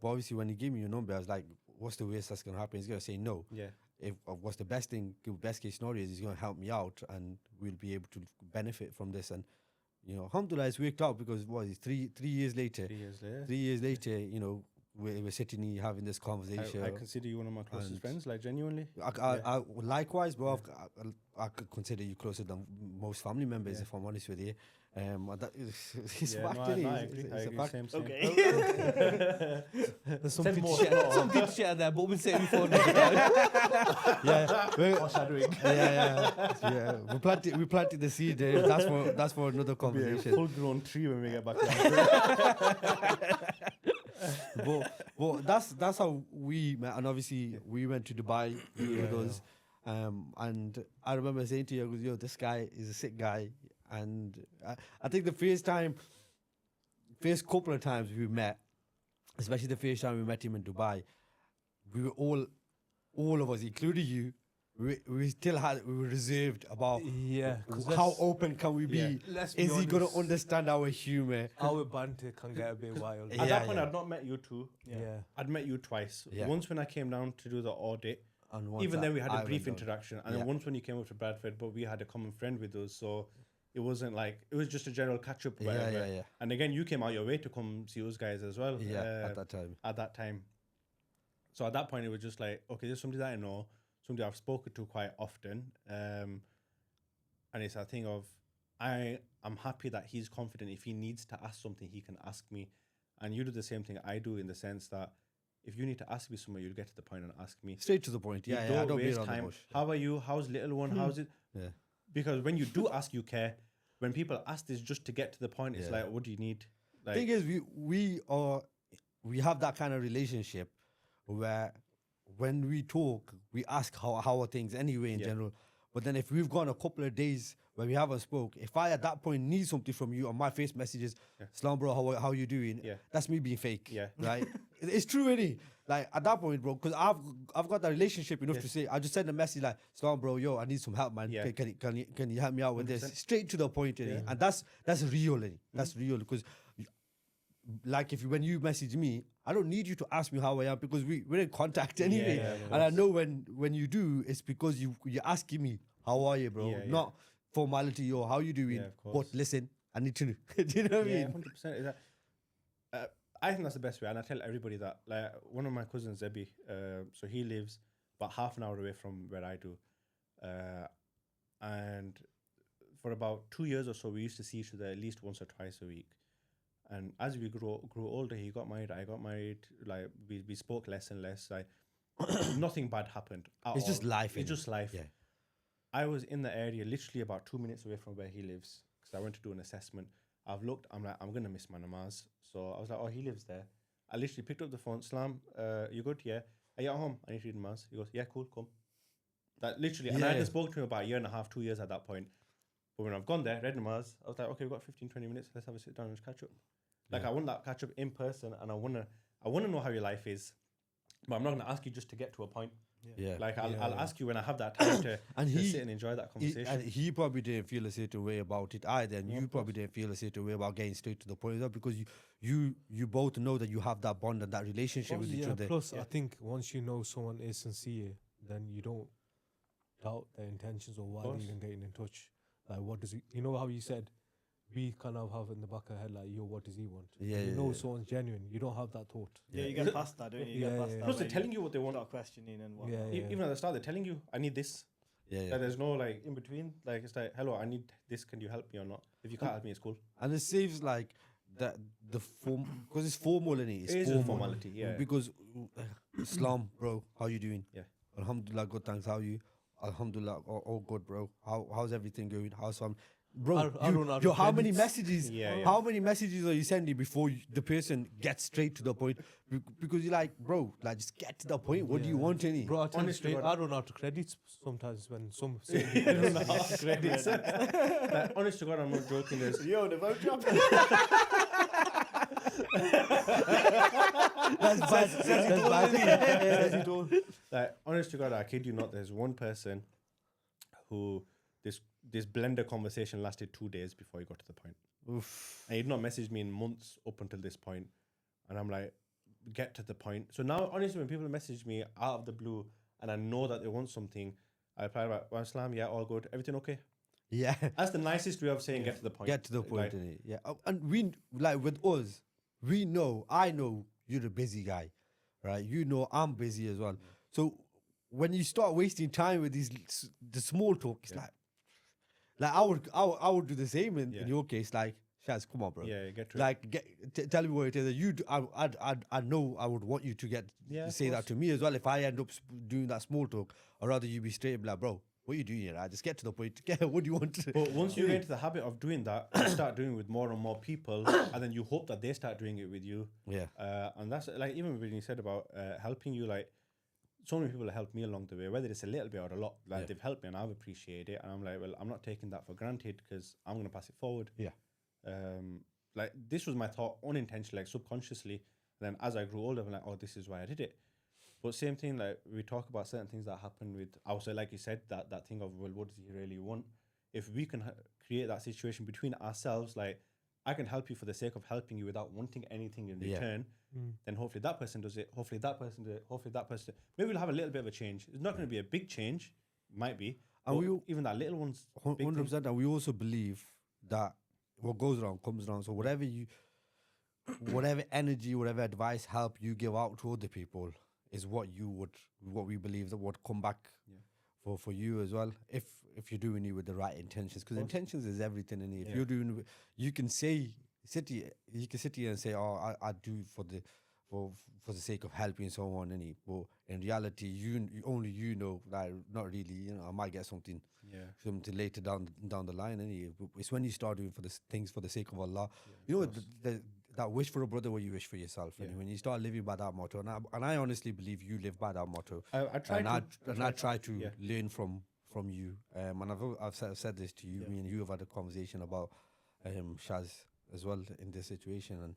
But obviously, when he gave me your number, I was like, what's the worst that's gonna happen? He's gonna say no. Yeah. If what's the best case scenario is he's going to help me out and we'll be able to benefit from this. And, alhamdulillah, it's worked out, because what is 3 years later? 3 years later. 3 years later, we're sitting here having this conversation. I consider you one of my closest friends, like, genuinely. I likewise, bro. I could consider you closer than most family members, if I'm honest with you. It's a fact, I agree. It's a fact. Same. Okay. There's something to share there, but we'll say it before another time. Yeah. We planted the seed there. That's for another conversation. Full-grown tree when we get back. But that's how we met, and obviously we went to Dubai with us. And I remember saying to you, I was, yo, this guy is a sick guy. And I think the first couple of times we met, especially the first time we met him in Dubai, we were all of us, including you, we still we were reserved about Yeah, 'cause how let's- open can we be? Yeah. Let's be Is he gonna honest. understand our humor? Our banter can get a bit wild. At Yeah, that point, yeah. I'd not met you two. Yeah. I'd met you twice. Yeah. Once when I came down to do the audit. And once Even then, we had I a brief went down. introduction, and Yeah. then once when you came up to Bradford, but we had a common friend with us, so it wasn't like it was just a general catch up. Yeah. And again, you came out your way to come see us guys as well. Yeah, at that time. At that time, so at that point, it was just like, okay, there's somebody that I know, somebody I've spoken to quite often, and it's a thing of I'm happy that he's confident. If he needs to ask something, he can ask me, and you do the same thing I do in the sense that. If you need to ask me somewhere, you'll get to the point and ask me. Straight to the point. You Yeah, I don't beat waste around the time. bush. How are you? How's little one? How's it? Yeah. Because when you do ask, you care. When people ask this just to get to the point, it's Yeah. like, what do you need? Like, Thing is, we have that kind of relationship where when we talk, we ask how are things anyway in Yeah. general. But then if we've gone a couple of days where we haven't spoke, if I at that point need something from you on my face messages, Salam bro, how you doing? Yeah. That's me being fake. Yeah. Right? It's true, innit? Like at that point, bro, because I've got that relationship enough to say, I just send a message like, Salam bro, yo, I need some help, man. Yeah. Can you help me out with this? 100%. Straight to the point, innit? And that's real, innit? That's real because like when you message me, I don't need you to ask me how I am because we're in contact anyway. yeah, And I know when you do, it's because you're asking me, how are you, bro? Yeah, yeah. Not formality, yo, how you doing? Yeah, of course. But listen, I need to know. Do you know what I yeah, mean? 100%. I think that's the best way, and I tell everybody that. Like one of my cousins, Zebi, so he lives about half an hour away from where I do, and for about 2 years or so, we used to see each other at least once or twice a week. And as we grew older, he got married, I got married. Like we spoke less and less. Like nothing bad happened. It's just life. It's innit? just life. Yeah. I was in the area literally about 2 minutes away from where he lives because I went to do an assessment. I've looked, I'm like, I'm going to miss my namaz. So I was like, oh, he lives there. I literally picked up the phone, Salam, you good? Yeah. Are you at home? I need to read namaz. He goes, yeah, cool, come. That literally, and I Yeah. hadn't spoken to him about a year and a half, 2 years at that point. But when I've gone there, read namaz, I was like, okay, we've got 15, 20 minutes. Let's have a sit down and just catch up. Like, I want that catch up in person and I want to know how your life is. But I'm not going to ask you just to get to a point. Yeah. Like, I'll ask you when I have that time to, And to he- sit and enjoy that He, conversation. and he probably didn't feel a certain way about it either, and Yeah, you of probably didn't feel a certain way about getting straight to the point, because you both know that you have that bond and that relationship with each other. Plus, I think once you know someone is sincere, then you don't doubt their intentions or why they're course. even getting in touch. Like, what does he? You know how you said we kind of have in the back of our head, like, yo, what does he want? Yeah, You yeah, know yeah. someone's genuine. You don't have that thought. Yeah, you get past that, don't you? You Yeah, get past yeah, that. Plus, they're where telling you what they want. start questioning and what. Yeah, yeah. Even at the start, they're telling you, I need this. Yeah, yeah. Like, there's no like in between. Like it's like, hello, I need this. Can you help me or not? If you can't help me, it's cool. And it saves like the form, because it's formal, innit? It's It is a formal. formality, yeah. Because Islam, bro, how you doing? Yeah. Alhamdulillah, good, thanks. How you? Alhamdulillah, all good, bro. How's everything going? How's some? Bro, I don't know how to yo, how many credits. messages? Yeah, yeah. How many messages are you sending before the person gets straight to the point? Because you're like, bro, like just get to the point. What do you want, any? Bro, I tell you Honestly, straight, God. I don't know how to credit sometimes when some I don't know how to credit. Like, honest to God, I'm not joking. There's Yo, the vote job. That's bad. That's bad. like, honest to God, I kid you not. There's one person who this blender conversation lasted 2 days before he got to the point. Oof. And he'd not messaged me in months up until this point. And I'm like, get to the point. So now, honestly, when people message me out of the blue and I know that they want something, I reply like, well, Islam, yeah, all good. Everything okay? Yeah. That's the nicest way of saying get to the point. Get to the point, Like, innit? Yeah. And we, like with us, I know you're a busy guy, right? You know I'm busy as well. So when you start wasting time with the small talk, it's like I would do the same in your case. Like, Shaz, come on, bro. yeah, get to it. Like, tell me what it is that you do. I know I would want you to Yeah, of say that course. to me as well. If I end up doing that small talk, or rather you be straight and be like, bro, what are you doing here? I just get to the point. What do you want to? But once you get into the habit of doing that, you start doing it with more and more people, and then you hope that they start doing it with you. Yeah. And that's like, even when you said about helping you, like, so many people have helped me along the way, whether it's a little bit or a lot. Like, they've helped me and I've appreciated it. And I'm like, well, I'm not taking that for granted because I'm going to pass it forward. Yeah. Like, this was my thought unintentionally, like subconsciously. And then as I grew older, I'm like, oh, this is why I did it. But same thing, like we talk about certain things that happen with also, like you said, that thing of, well, what does he really want? If we can create that situation between ourselves, like I can help you for the sake of helping you without wanting anything in Yeah. return, then hopefully that person does it. Hopefully that person does it. Hopefully that person. Maybe we'll have a little bit of a change. It's not going to be a big change, might be. And but we even that little one's big thing. 100%. And we also believe that what goes around comes around. So whatever energy, whatever advice, help you give out to other people is what we believe that would come back for you as well. If you're doing it with the right intentions, because intentions is everything. And if you're doing, you can sit here and say, "Oh, I do it for the sake of helping and so on." But in reality, only you know that not really. You know, I might get something later down the line. It's when you start doing things for the sake of Allah. You know, that wish for a brother what you wish for yourself. And when you start living by that motto, and I honestly believe you live by that motto. I try to learn from you. And I've said this to you. Me and you have had a conversation about Shaz as well in this situation, and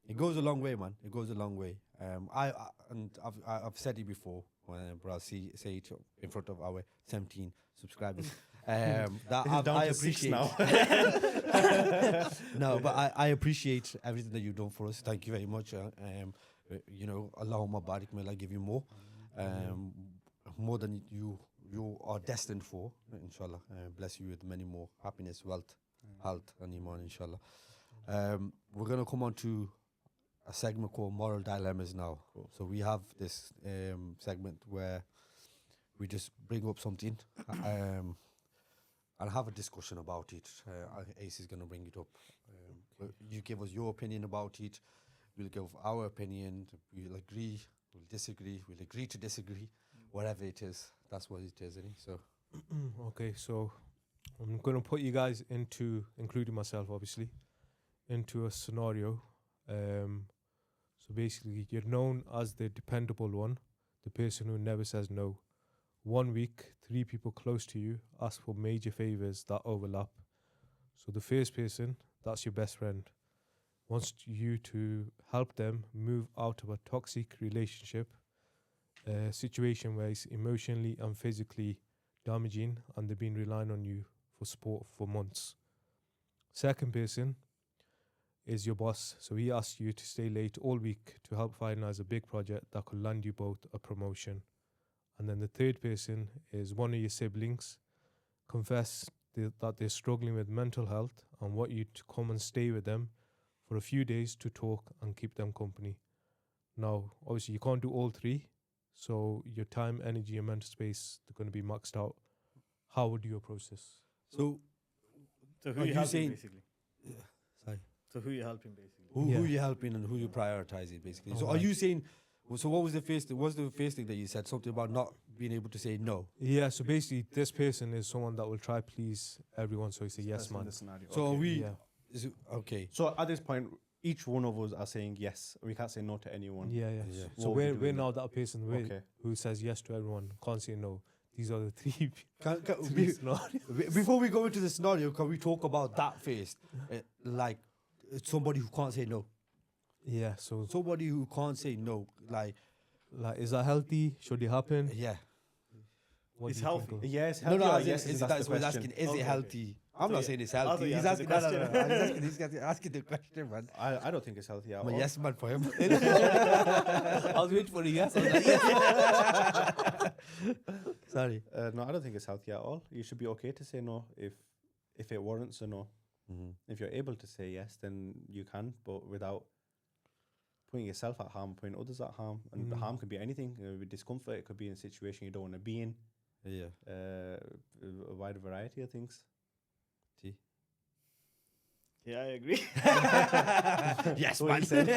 it goes a long way, man. It goes a long way. I've said it before, but I'll say it in front of our 17 subscribers. That I appreciate now. No, but I appreciate everything that you've done for us. Thank you very much. You know, Allahumma barik, may Allah give you more than you are destined for, inshallah. Bless you with many more happiness, wealth, health, and iman, inshallah. We're gonna come on to a segment called Moral Dilemmas now. Cool. So we have this segment where we just bring up something and have a discussion about it. Ace is going to bring it up. You give us your opinion about it. We'll give our opinion. We'll agree. We'll disagree. We'll agree to disagree. Whatever it is, that's what it is, isn't it? So, okay, so I'm going to put you guys into, including myself, obviously, into a scenario. So basically, you're known as the dependable one, the person who never says no. 1 week, 3 people close to you ask for major favors that overlap. So the first person, that's your best friend, wants you to help them move out of a toxic relationship, a situation where it's emotionally and physically damaging, and they've been relying on you for support for months. Second person is your boss. So he asks you to stay late all week to help finalize a big project that could land you both a promotion. And then the third person is one of your siblings, confess that they're struggling with mental health and want you to come and stay with them for a few days to talk and keep them company. Now, obviously, you can't do all three, so your time, energy, and mental space, they're going to be maxed out. How would you approach this? So who you helping, basically? Yeah, sorry. So who you helping, basically? Who you helping and who you prioritizing, basically. So are you saying... So what was the first thing that you said? Something about not being able to say no. Yeah, so basically this person is someone that will try please everyone, so he's a yes man. So okay. are we... Yeah. Is it, okay. So at this point, each one of us are saying yes. We can't say no to anyone. Yeah. So we're now that person who says yes to everyone, can't say no. These are the three. Before we go into the scenario, can we talk about that first? Like somebody who can't say no. Yeah, so somebody who can't say no, like is that healthy? Should it happen? Yeah. It's healthy. Yeah, it's healthy. No, yes, that's what he's asking. Is it healthy? I'm not saying it's healthy. He's asking the question. He's asking the question, man. I don't think it's healthy at all. I'm a yes man for him. I was waiting for a yes. Sorry. No, I don't think it's healthy at all. You should be okay to say no if it warrants a no. Mm-hmm. If you're able to say yes, then you can, but without putting yourself at harm, putting others at harm. And the harm could be anything. It could be discomfort. It could be in a situation you don't want to be in. Yeah. A wide variety of things. Yeah, I agree. Yes, what man. he said.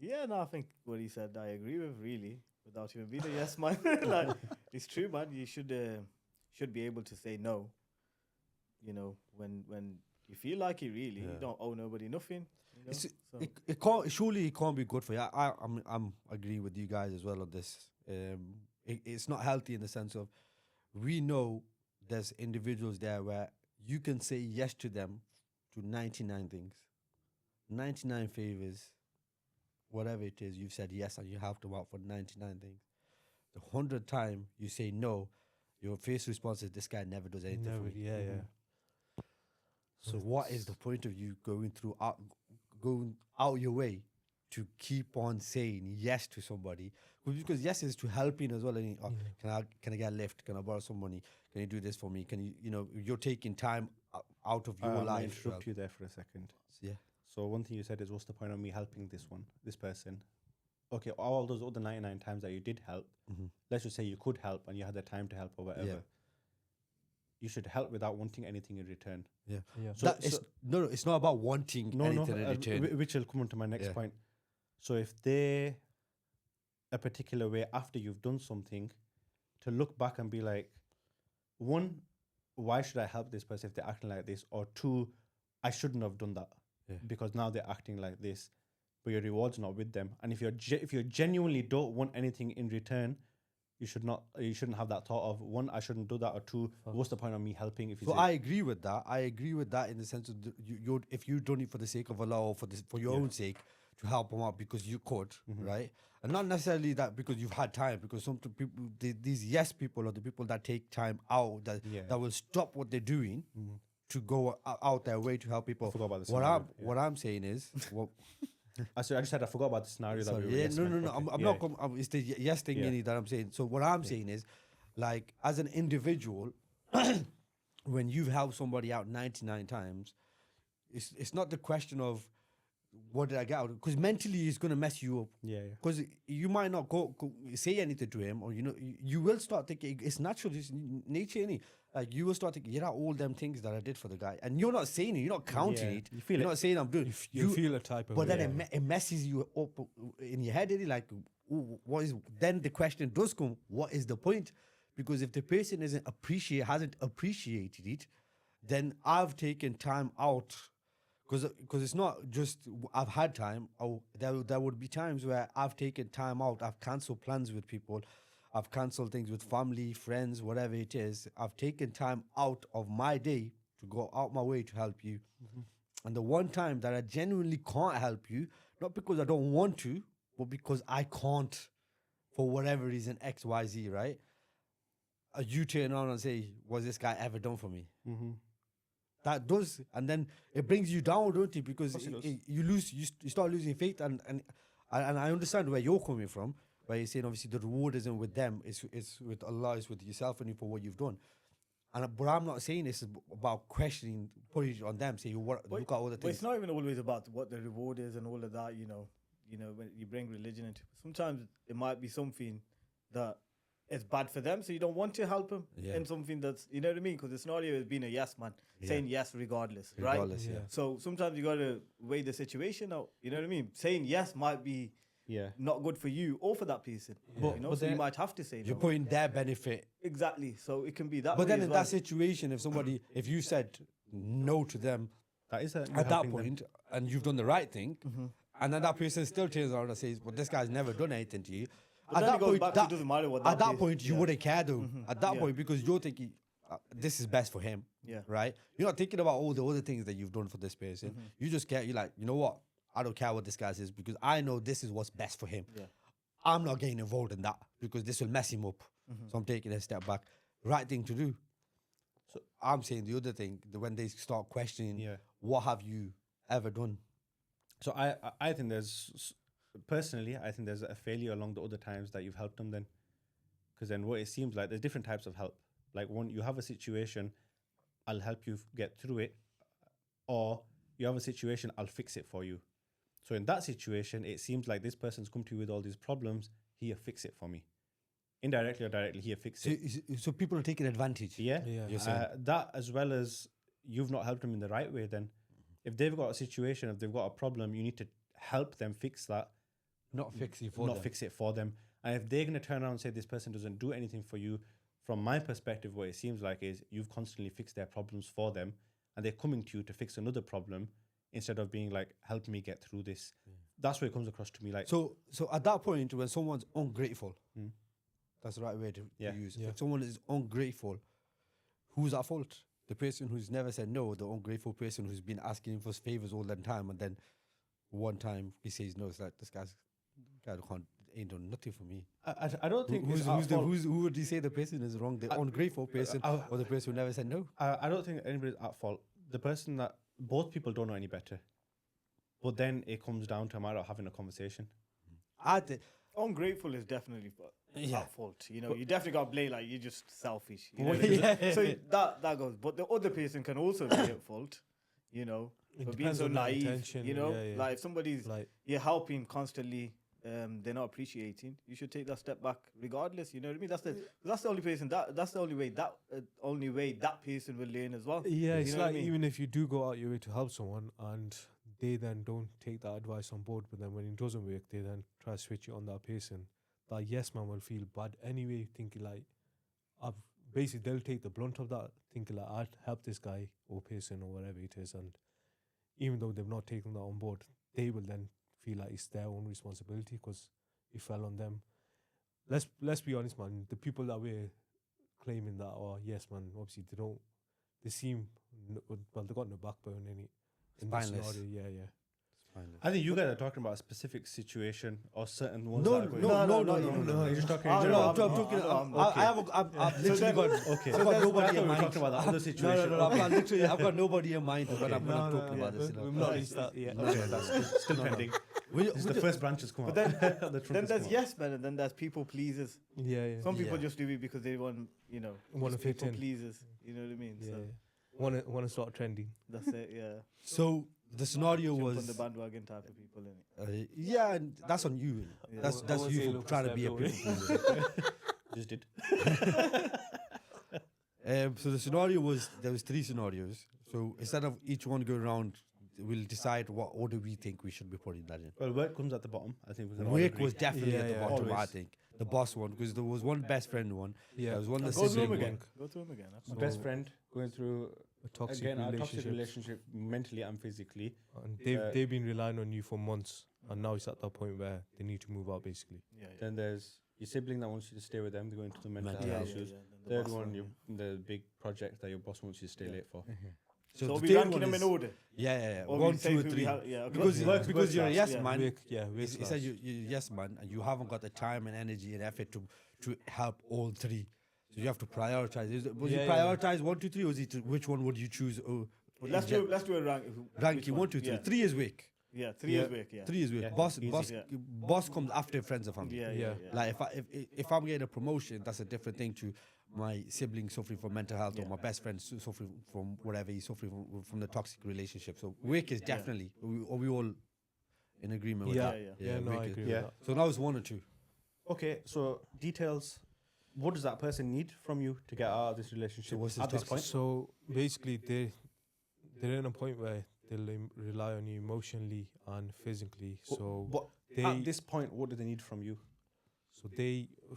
Yeah, no, I think what he said I agree with, really, without even being a yes man. Like, it's true, man. You should be able to say no. You know, when you feel like it, really, you don't owe nobody nothing. You know? It can't. Surely it can't be good for you. I'm agreeing with you guys as well on this. It's not healthy in the sense of we know there's individuals there where you can say yes to them to 99 things, 99 favors, whatever it is, you've said yes and you helped them out for 99 things. The 100th time you say no, your face response is, this guy never does anything for Never, me. yeah, yeah. So what is the point of you going out your way to keep on saying yes to somebody? Because yes is to helping as well. And can I get a lift? Can I borrow some money? Can you do this for me? Can you you're taking time out of your I life. interrupt you there for a second. Yeah. So one thing you said is, what's the point of me helping this person? Okay, all those other 99 times that you did help, let's just say you could help and you had the time to help or whatever. Yeah. You should help without wanting anything in return. Yeah. So, It's not about wanting anything in return. which will come on to my next Yeah. point. So if they're a particular way after you've done something, to look back and be like, one, why should I help this person if they're acting like this? Or two, I shouldn't have done that because now they're acting like this, but your reward's not with them. And if you genuinely don't want anything in return, you shouldn't have that thought of, one, I shouldn't do that, or two, what's the point of me helping? If you So I agree with that. I agree with that in the sense of if you don't it for the sake of Allah or for your own sake to help them out because you could, right? And not necessarily that because you've had time, because some people, these yes people are the people that take time out that will stop what they're doing to go out their way to help people. I forgot about the What scenario, what I'm saying is, I just said I forgot about the scenario that we were yes no. men. I'm not. It's the yes thing Yini, that I'm saying. So what I'm saying is, like, as an individual, when you've helped somebody out 99 times, it's not the question of what did I get out, because mentally it's going to mess you up. Yeah. Because you might not go say anything to him, or you will start thinking, it's natural, it's nature, innit? Like, you will start thinking, yeah, all them things that I did for the guy, and you're not saying it, you're not counting it, you feel you're it. not saying I'm doing. You feel a type of But way. then it messes you up in your head, innit? Like, ooh, what is? Then the question does come: what is the point? Because if the person hasn't appreciated it, then I've taken time out. Because it's not just I've had time. There would be times where I've taken time out. I've cancelled plans with people. I've cancelled things with family, friends, whatever it is. I've taken time out of my day to go out my way to help you. And the one time that I genuinely can't help you, not because I don't want to, but because I can't, for whatever reason, X, Y, Z, right? You turn around and say, "Was this guy ever done for me?" That does, and then it brings you down, don't it? Because you start losing faith, and I understand where you're coming from, where you're saying obviously the reward isn't with them, it's with Allah, it's with yourself and for what you've done. But I'm not saying this is about questioning, putting it on them, saying look at all the But things. it's not even always about what the reward is and all of that. When you bring religion into it, sometimes it might be something that is bad for them, so you don't want to help them in something that's, you know what I mean? Because the scenario is being a yes man, saying yes regardless, right? Yeah. So sometimes you got to weigh the situation out. You know what I mean? Saying yes might be not good for you or for that person. So you might have to say You're no. putting their benefit. Exactly. So it can be that. But way then as in well. that situation, if you said no to them That is at that point, and you've done the right thing, and then that person still turns around and says, "Well, this guy's never done anything to you." But then it goes back to it doesn't matter what at that is. point, you wouldn't care though. At that point, because you're thinking, this is best for him. Yeah. Right? You're not thinking about all the other things that you've done for this person. You just care. You're like, you know what? I don't care what this guy says because I know this is what's best for him. Yeah. I'm not getting involved in that because this will mess him up. So I'm taking a step back. Right thing to do. So I'm saying the other thing, when they start questioning, what have you ever done? So I think personally, I think there's a failure along the other times that you've helped them then. Because then what it seems like, there's different types of help. Like, one, you have a situation, I'll help you get through it. Or you have a situation, I'll fix it for you. So in that situation, it seems like this person's come to you with all these problems, here, fix it for me. Indirectly or directly, here, fix it. So people are taking advantage. Yeah. You're saying. That, as well as you've not helped them in the right way then. If they've got a situation, if they've got a problem, you need to help them fix that. Not fix it for them. And if they're going to turn around and say this person doesn't do anything for you, from my perspective, what it seems like is you've constantly fixed their problems for them, and they're coming to you to fix another problem instead of being like, help me get through this. That's where it comes across to me. Like, so at that point, when someone's ungrateful, that's the right way to use it. Yeah. If someone is ungrateful, who's at fault? The person who's never said no, the ungrateful person who's been asking for favors all the time, and then one time he says no, it's like this guy ain't done nothing for me. I don't think it's Who would you say the person is wrong? The ungrateful person or the person who never said no? I don't think anybody's at fault. The person that both people don't know any better, but then it comes down to a matter of having a conversation. I think Ungrateful is definitely Yeah. at fault. You know, you definitely got to blame like you're just selfish. You know? Well, yeah. So that goes. But the other person can also be at fault. You know, It for being depends so on their naive. intention, You know, yeah, yeah. like if somebody's Like, you're helping constantly, they're not appreciating. You should take that step back, regardless. You know what I mean? That's the only person that's the only way that person will learn as well. yeah, You it's know what I like mean? even if you do go out your way to help someone and they then don't take that advice on board, but then when it doesn't work, they then try to switch it on that person. That yes man will feel bad anyway, thinking like I've basically they'll take the blunt of that, thinking like I'd help this guy or person or whatever it is, and even though they've not taken that on board, they will then feel like it's their own responsibility because it fell on them. Let's be honest, man. The people that we're claiming that, oh yes, man, obviously they seem well, they got no backbone in it. In this Spineless. scenario, yeah. I think you guys are talking about a specific situation or certain ones. No, that are going no. You're just talking. Oh, in no, general. I'm talking. I've literally got Okay. I've got I nobody thought in we were mind. talking about the other No, situation. I've got nobody in mind when I'm talking about this. We've not reached that yet. Okay, that's still pending. This is the first branch has come But out. then, The truth then has there's come out. yes men, and then there's people pleasers. Yeah. Some people Yeah. just do it because they want, Wanna just fit people in. pleasers. You know what I mean? Yeah. So Want to start trending. that's it. Yeah. So the scenario Jump on was the bandwagon type of people. Innit? yeah, and that's on you. Yeah. That's I won't say you look for trying to for be a step, people. Just did. So the scenario was there was 3 scenarios. So instead of each one going around, we'll decide what order we think we should be putting that in. Well, work comes at the bottom. I think we can all Wake agree. was definitely Yeah, at the yeah. bottom, I Always. think. The boss one, because there was one best friend one. Yeah. There was one the Go through sibling them one. again. Go through them again. That's So- Best friend going through A toxic again a toxic relationship. relationship mentally and physically. And Uh, they've been relying on you for months, and now it's at that point where they need to move out, basically. Yeah. Then there's your sibling that wants you to stay with them. They're going to the mental Mental health health. issues. Then the Third boss one, yeah. the big project that your boss wants you to stay Yeah. late for. So the we third ranking one them is- in order. Yeah. Or 1, we say 2, who we 3. have- yeah, okay. Because Work you're a last, yes yeah. man. Wake He said you're yes man, and you haven't got the time and energy and effort to help all 3. So you have to prioritize. Was Yeah, you yeah. prioritize 1, 2, 3, or was it which one would you choose? Well, let's do a rank. ranking 1, 2, 3. Yeah. 3 is wake. Yeah, 3 Yeah. is weak. Yeah. 3 is wake. Yeah, Boss, easy. boss, Yeah. boss comes after friends and family. Yeah. Yeah. Like if I'm getting a promotion, that's a different thing to my sibling suffering from mental health or Yeah. my best friend suffering from whatever he's suffering from the toxic relationship. So wake is definitely are we all in agreement with Yeah, that? Yeah. no, I Wake is- agree Yeah. with that. So now it's 1 or 2. Okay, so details. What does that person need from you to get out of this relationship what's his at this toxic- point? So basically, they're in a point where they'll rely on you emotionally and physically. So But they, at this point, what do they need from you?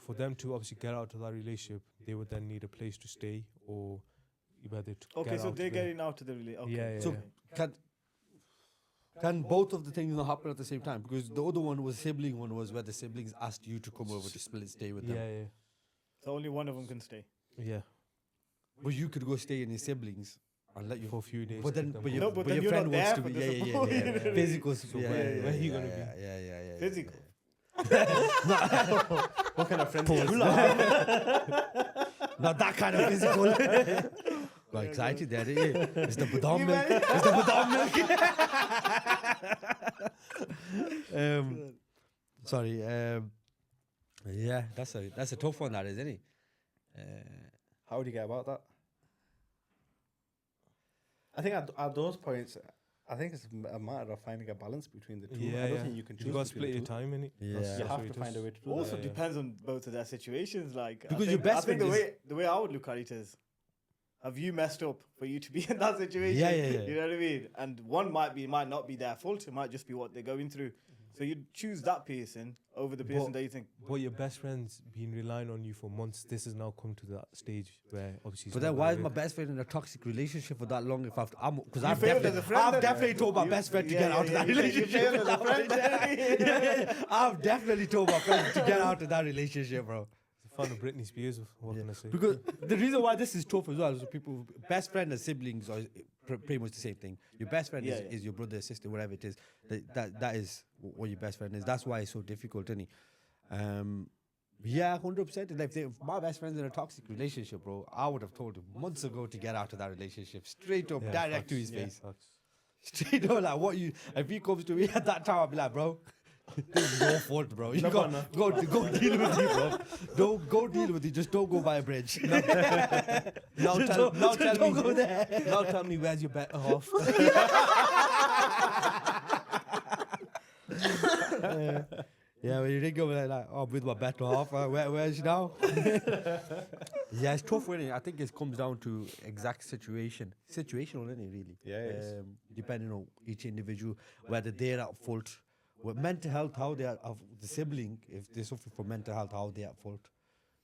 for them to obviously get out of that relationship, they would then need a place to stay or whether to Okay, get so out they're of the- getting out of the relationship. Okay. Yeah, yeah, So yeah. can both of the things not happen at the same time? Because the other one was sibling one was where the siblings asked you to come over to split stay with them. Yeah, So only one of them can stay. yeah. But you could go stay in your siblings and let you. For a few days. But then, let them but go. your, No, but but then your you're friend not wants there to for be the yeah. support. Physical. So yeah, where yeah, are you yeah, gonna yeah, be? Yeah. Physical. What kind of friends? Not that kind of physical. Got excited there, didn't you? It's the badam milk. It's the badam milk. Sorry. Yeah, that's a tough one, that is, isn't it? How would you get about that? I think at those points, I think it's a matter of finding a balance between the two. Yeah, I don't yeah. think you can choose. You got to between split your the two. time in it. Yeah. You That's have what to it find is. a way to do Also that. depends on both of their situations. Like, Because your best I think friend the way I would look at it is, have you messed up for you to be in that situation? Yeah. You know what I mean? And one might not be their fault. It might just be what they're going through. So you choose that person over the person But- that you think. But your best friend's been relying on you for months. This has now come to that stage where obviously. it's But not then gonna why is my work. best friend in a toxic relationship for that long? If I've, because You I've failed as a definitely, friend I've then. definitely told my You- best friend to yeah, get yeah, out of that you failed- you relationship. failed as a friend then. yeah. I've definitely told my friend to get out of that relationship, bro. It's the fun of Britney Spears. What can I say? Because the reason why this is tough as well is people, best friend and siblings, or pretty much the same thing. Your best friend Yeah, is your brother, sister, whatever it is. That is what your best friend is. That's why it's so difficult, isn't it? Yeah, 100%. And if my best friend's in a toxic relationship, bro, I would have told him months ago to get out of that relationship, straight up, direct to his face. Straight up, like what you. If he comes to me at that time, I'll be like, bro, this is your fault, bro. You go deal with it, bro. Don't go deal with it. Just don't go by a bridge. Now tell Don't me. go there. Now tell me where's your better half. Yeah, when you think of it like, oh, with my better half, where's she now? Yeah, it's tough, really. I think it comes down to exact situational, isn't it, really? Yeah, it is. Depending on each individual, whether they're at fault. With mental health, how they are, of the sibling, if they suffer from mental health, how they're at fault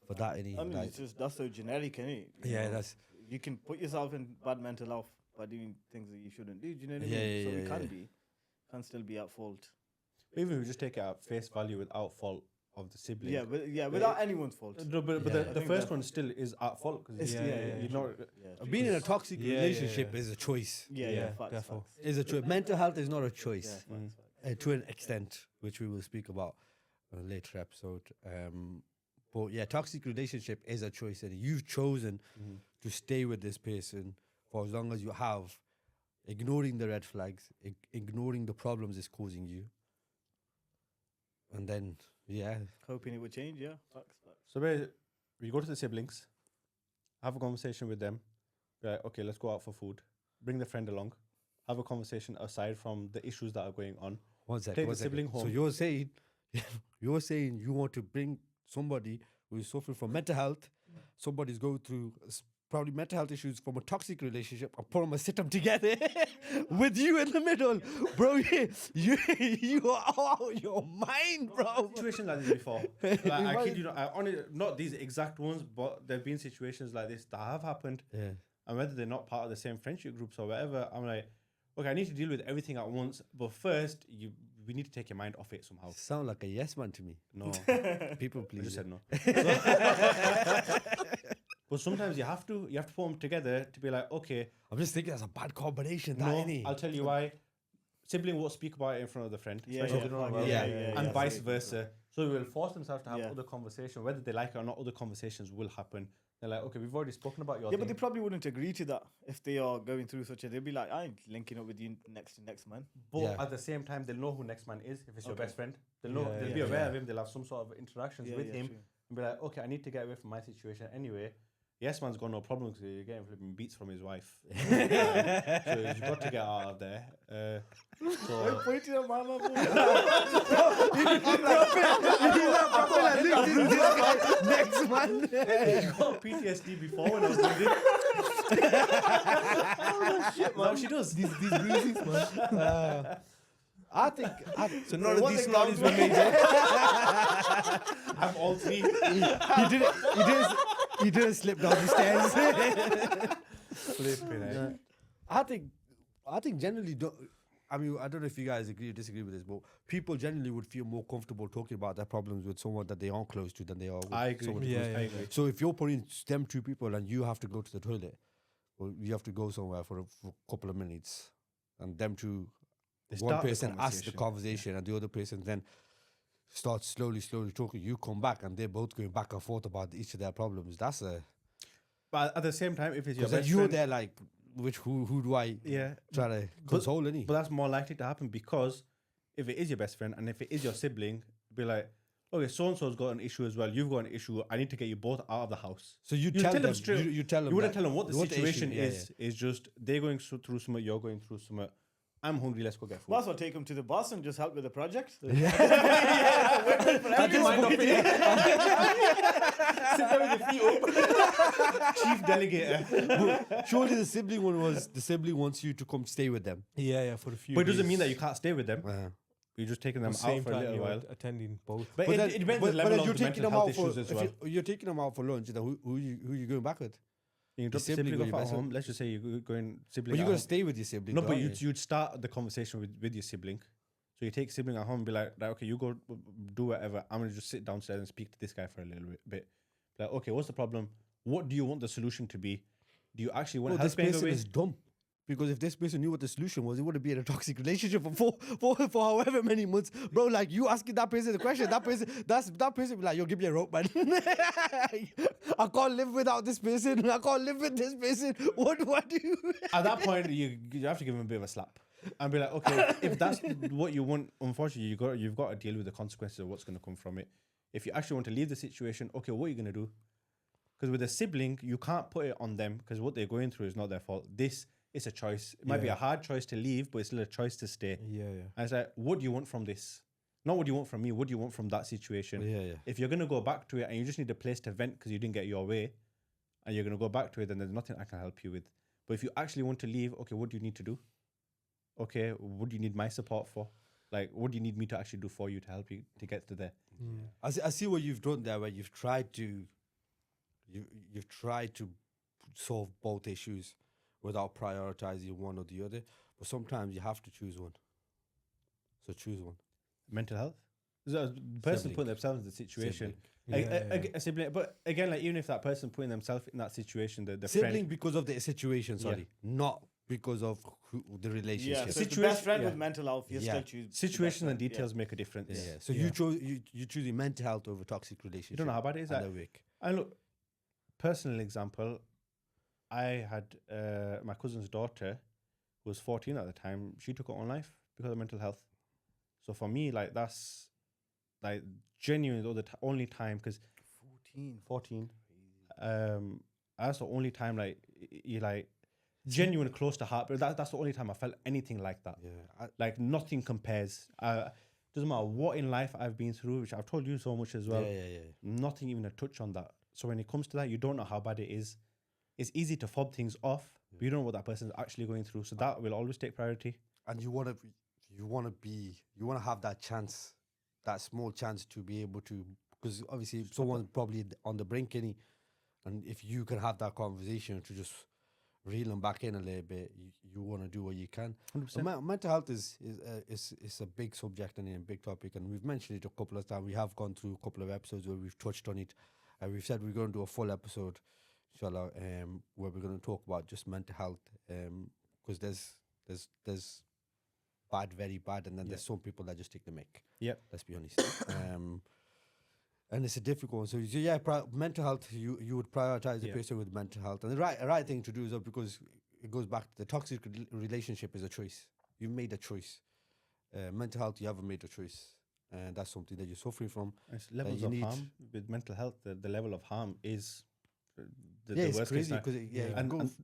for that. I mean, Like, it's just that's so generic, isn't it? You yeah, know, that's you can put yourself in bad mental health by doing things that you shouldn't do. Do you know what I mean? Yeah, So yeah, we yeah. can still be at fault. Even if we just take it at face value without fault of the sibling. Without anyone's fault. No, but Yeah. the I think first that- one still is at fault because you know. being in a toxic Yeah, yeah, relationship yeah. is a choice. Yeah, facts, defo. facts. Is a choice. Mental health is not a Yeah, choice. facts, Mm. facts. To an extent, which we will speak about in a later episode. But yeah, toxic relationship is a choice, and you've chosen to stay with this person for as long as you have, ignoring the red flags, ignoring the problems it's causing you, and then Hoping it would change, yeah. Facts, facts. So we go to the siblings, have a conversation with them. Be like, okay, let's go out for food. Bring the friend along. Have a conversation aside from the issues that are going on. one second. Take one the second. sibling So home. you're saying you want to bring somebody who is suffering from mental health, somebody's going through probably mental health issues from a toxic relationship, and put them and sit them together with you in the middle, bro. You are out your mind, bro. Situations like this before. Like, I kid you not. Not these exact ones, but there've been situations like this that have happened. Yeah. And whether they're not part of the same friendship groups or whatever, I'm like, okay, I need to deal with everything at once. But first, we need to take your mind off it somehow. Sound like a yes man to me. No, People I please. just said no. But sometimes you have to put them together to be like, okay, I'm just thinking that's a bad combination. no, That, innit? I'll tell you why. Sibling won't speak about it in front of the friend, Yeah, especially if they don't know about yeah, it, and vice versa. So they will force themselves to have Yeah. other conversations, whether they like it or not. Other conversations will happen. They're like, okay, we've already spoken about your Yeah, but thing. they probably wouldn't agree to that if they are going through such a. They'd be like, I ain't linking up with you next man. But Yeah. at the same time, they'll know who next man is if it's your Okay. best friend. They'll know. Yeah, They'll yeah, be aware yeah. of him. They'll have some sort of interactions with him True. and be like, okay, I need to get away from my situation anyway. Yes, man's got no problem because you're getting flipping beats from his wife. So you've got to get out of there. So Pointing at my mum. Next one. you got PTSD before when I was doing this. Shit, man. She does. These bruises, man. I think. So none of these stories were made up. I'm all three. He didn't slip down the stairs. Flipping, eh? I think generally I mean, I don't know if you guys agree or disagree with this, but people generally would feel more comfortable talking about their problems with someone that they aren't close to than they are with I agree. someone Yeah, close. yeah, I agree. So if you're putting them two people and you have to go to the toilet, or you have to go somewhere for a couple of minutes, and them two, They one start the person asks the conversation. conversation and the other person then starts slowly talking, you come back and they're both going back and forth about each of their problems. That's a... But at the same time, if it's your Because then best you're friend, there like, who do I yeah. try to console, any? But that's more likely to happen because if it is your best friend and if it is your sibling, be like, okay, so and so's got an issue as well. You've got an issue. I need to get you both out of the house. So you You tell tell them them straight- You tell them. You wouldn't that- tell them what the issue- situation yeah, is. It's just they're going through something. You're going through something. I'm hungry. Let's go get food. Might as well take him to the boss and just help with the project. Chief delegator. Surely the sibling one was the sibling wants you to come stay with them. Yeah, for a few. But it doesn't days. mean that you can't stay with them. Uh, You're just taking them At the out same for a time little you're while. attending both. But then- it depends on the but level then of you're the taking mental them health out for issues as well. you're taking them out for lunch. Then who you going back with? You can drop the sibling sibling or your off at best friend? home. Let's just say you're going sibling. But you're at gonna home. stay with your sibling. No, though, but aren't you'd start the conversation with your sibling. So you take sibling at home and be like, okay, you go do whatever. I'm gonna just sit downstairs and speak to this guy for a little bit. Like, okay, what's the problem? What do you want the solution to be? Do you actually want No, help this getting person away? is dumb. Because if this person knew what the solution was, it wouldn't be in a toxic relationship for however many months, bro. Like you asking that person the question, that person be like, "Yo, give me a rope, man. I can't live without this person. I can't live with this person. What do I do?" At that point, you have to give him a bit of a slap and be like, okay, if that's what you want, unfortunately, you've got to deal with the consequences of what's going to come from it. If you actually want to leave the situation, okay, what are you going to do? Because with a sibling, you can't put it on them because what they're going through is not their fault. This is a choice. It might be a hard choice to leave, but it's still a choice to stay. Yeah. And it's like, what do you want from this? Not what do you want from me. What do you want from that situation? Yeah. If you're going to go back to it and you just need a place to vent because you didn't get your way and you're going to go back to it, then there's nothing I can help you with. But if you actually want to leave, okay, what do you need to do? Okay, what do you need my support for? Like, what do you need me to actually do for you to help you to get to there? I see what you've done there, where you've tried to solve both issues without prioritizing one or the other. But sometimes you have to choose one. So choose one. Mental health? The person Sibling. putting themselves in the situation. Sibling. A sibling, but again, like even if that person putting themselves in that situation, the Sibling friend, because of the situation, sorry, not because of the Yeah, relationship. so if the best friend yeah. with mental health, you Yeah. still choose the best situations and friend, yeah. details make a difference. Yeah. So you choosing mental health over toxic relationship. You don't know how bad it is. And Like, they're weak. and look, personal example, I had my cousin's daughter, who was 14 at the time. She took her own life because of mental health. So for me, like that's like genuinely the only time, because 14. That's the only time like you like genuine close to heart. But that's the only time I felt anything like that. Yeah. Like nothing compares. Doesn't matter what in life I've been through, which I've told you so much as well. Yeah. Nothing even a touch on that. So when it comes to that, you don't know how bad it is. It's easy to fob things off, but you don't know what that person's actually going through. So that will always take priority. And you want to have that chance, that small chance to be able to, because obviously someone's probably on the brink, and if you can have that conversation to just reel them back in a little bit, you want to do what you can. 100%. Mental health is a big subject and a big topic, and we've mentioned it a couple of times. We have gone through a couple of episodes where we've touched on it, and we've said we're going to do a full episode, inshallah, where we're going to talk about just mental health, because there's bad, very bad, and then there's some people that just take the mick. Yep. Let's be honest. And it's a difficult one. So mental health, you would prioritize the person with mental health, and the right thing to do is because it goes back to the toxic relationship is a choice. You made a choice. Mental health, you haven't made a choice, and that's something that you're suffering from. It's levels of harm with mental health. The level of harm is the it's worst crazy case. because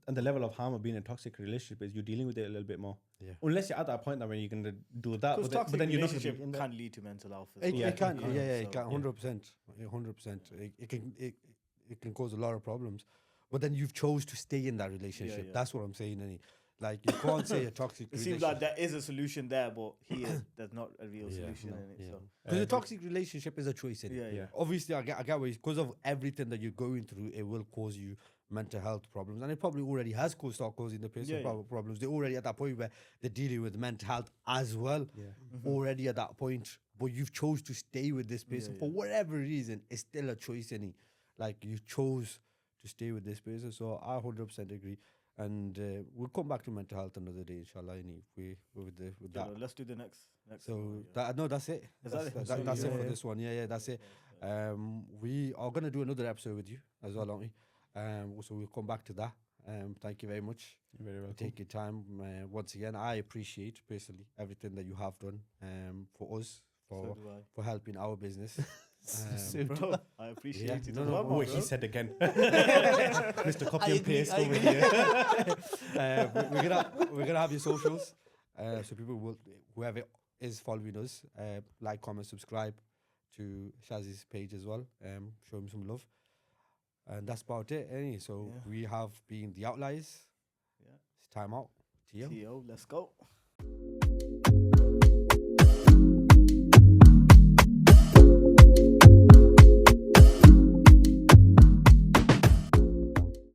And the level of harm of being in a toxic relationship is you're dealing with it a little bit more. Yeah. Unless you're at that point that when you're going to do that, Because but toxic then you're not relationship in can lead to mental health. As It, well. it can, You know, it so- can, 100%. It can cause a lot of problems, but then you've chose to stay in that relationship. yeah. That's what I'm saying. And like you can't say a toxic. It seems like there is a solution there, but there's not a real solution in it. So because a toxic relationship is a choice. yeah. Obviously, I get where because of everything that you're going through, it will cause you mental health problems, and it probably already has start causing the person problems. They're already at that point where they're dealing with mental health as well. Already at that point, but you've chose to stay with this person for whatever reason. It's still a choice, like you chose to stay with this person. So I 100% agree, and we'll come back to mental health another day, inshallah. With that. Let's do the next. So that's it. That's it for this one. Yeah, that's it. We are gonna do another episode with you as well, aren't we? So we'll come back to that. Thank you very much. You're very welcome. Take your time. Once again, I appreciate personally everything that you have done for us, So do I. for helping our business. Bro, I appreciate it. no, as no, well, bro. What bro. he said again. Mr. Copy and paste over here. We're gonna have your socials, so people will, whoever is following us, like, comment, subscribe to Shaz's page as well. Show him some love, and that's about it. So we have been the Outliers. Yeah. It's time out. Tio. Tio, let's go.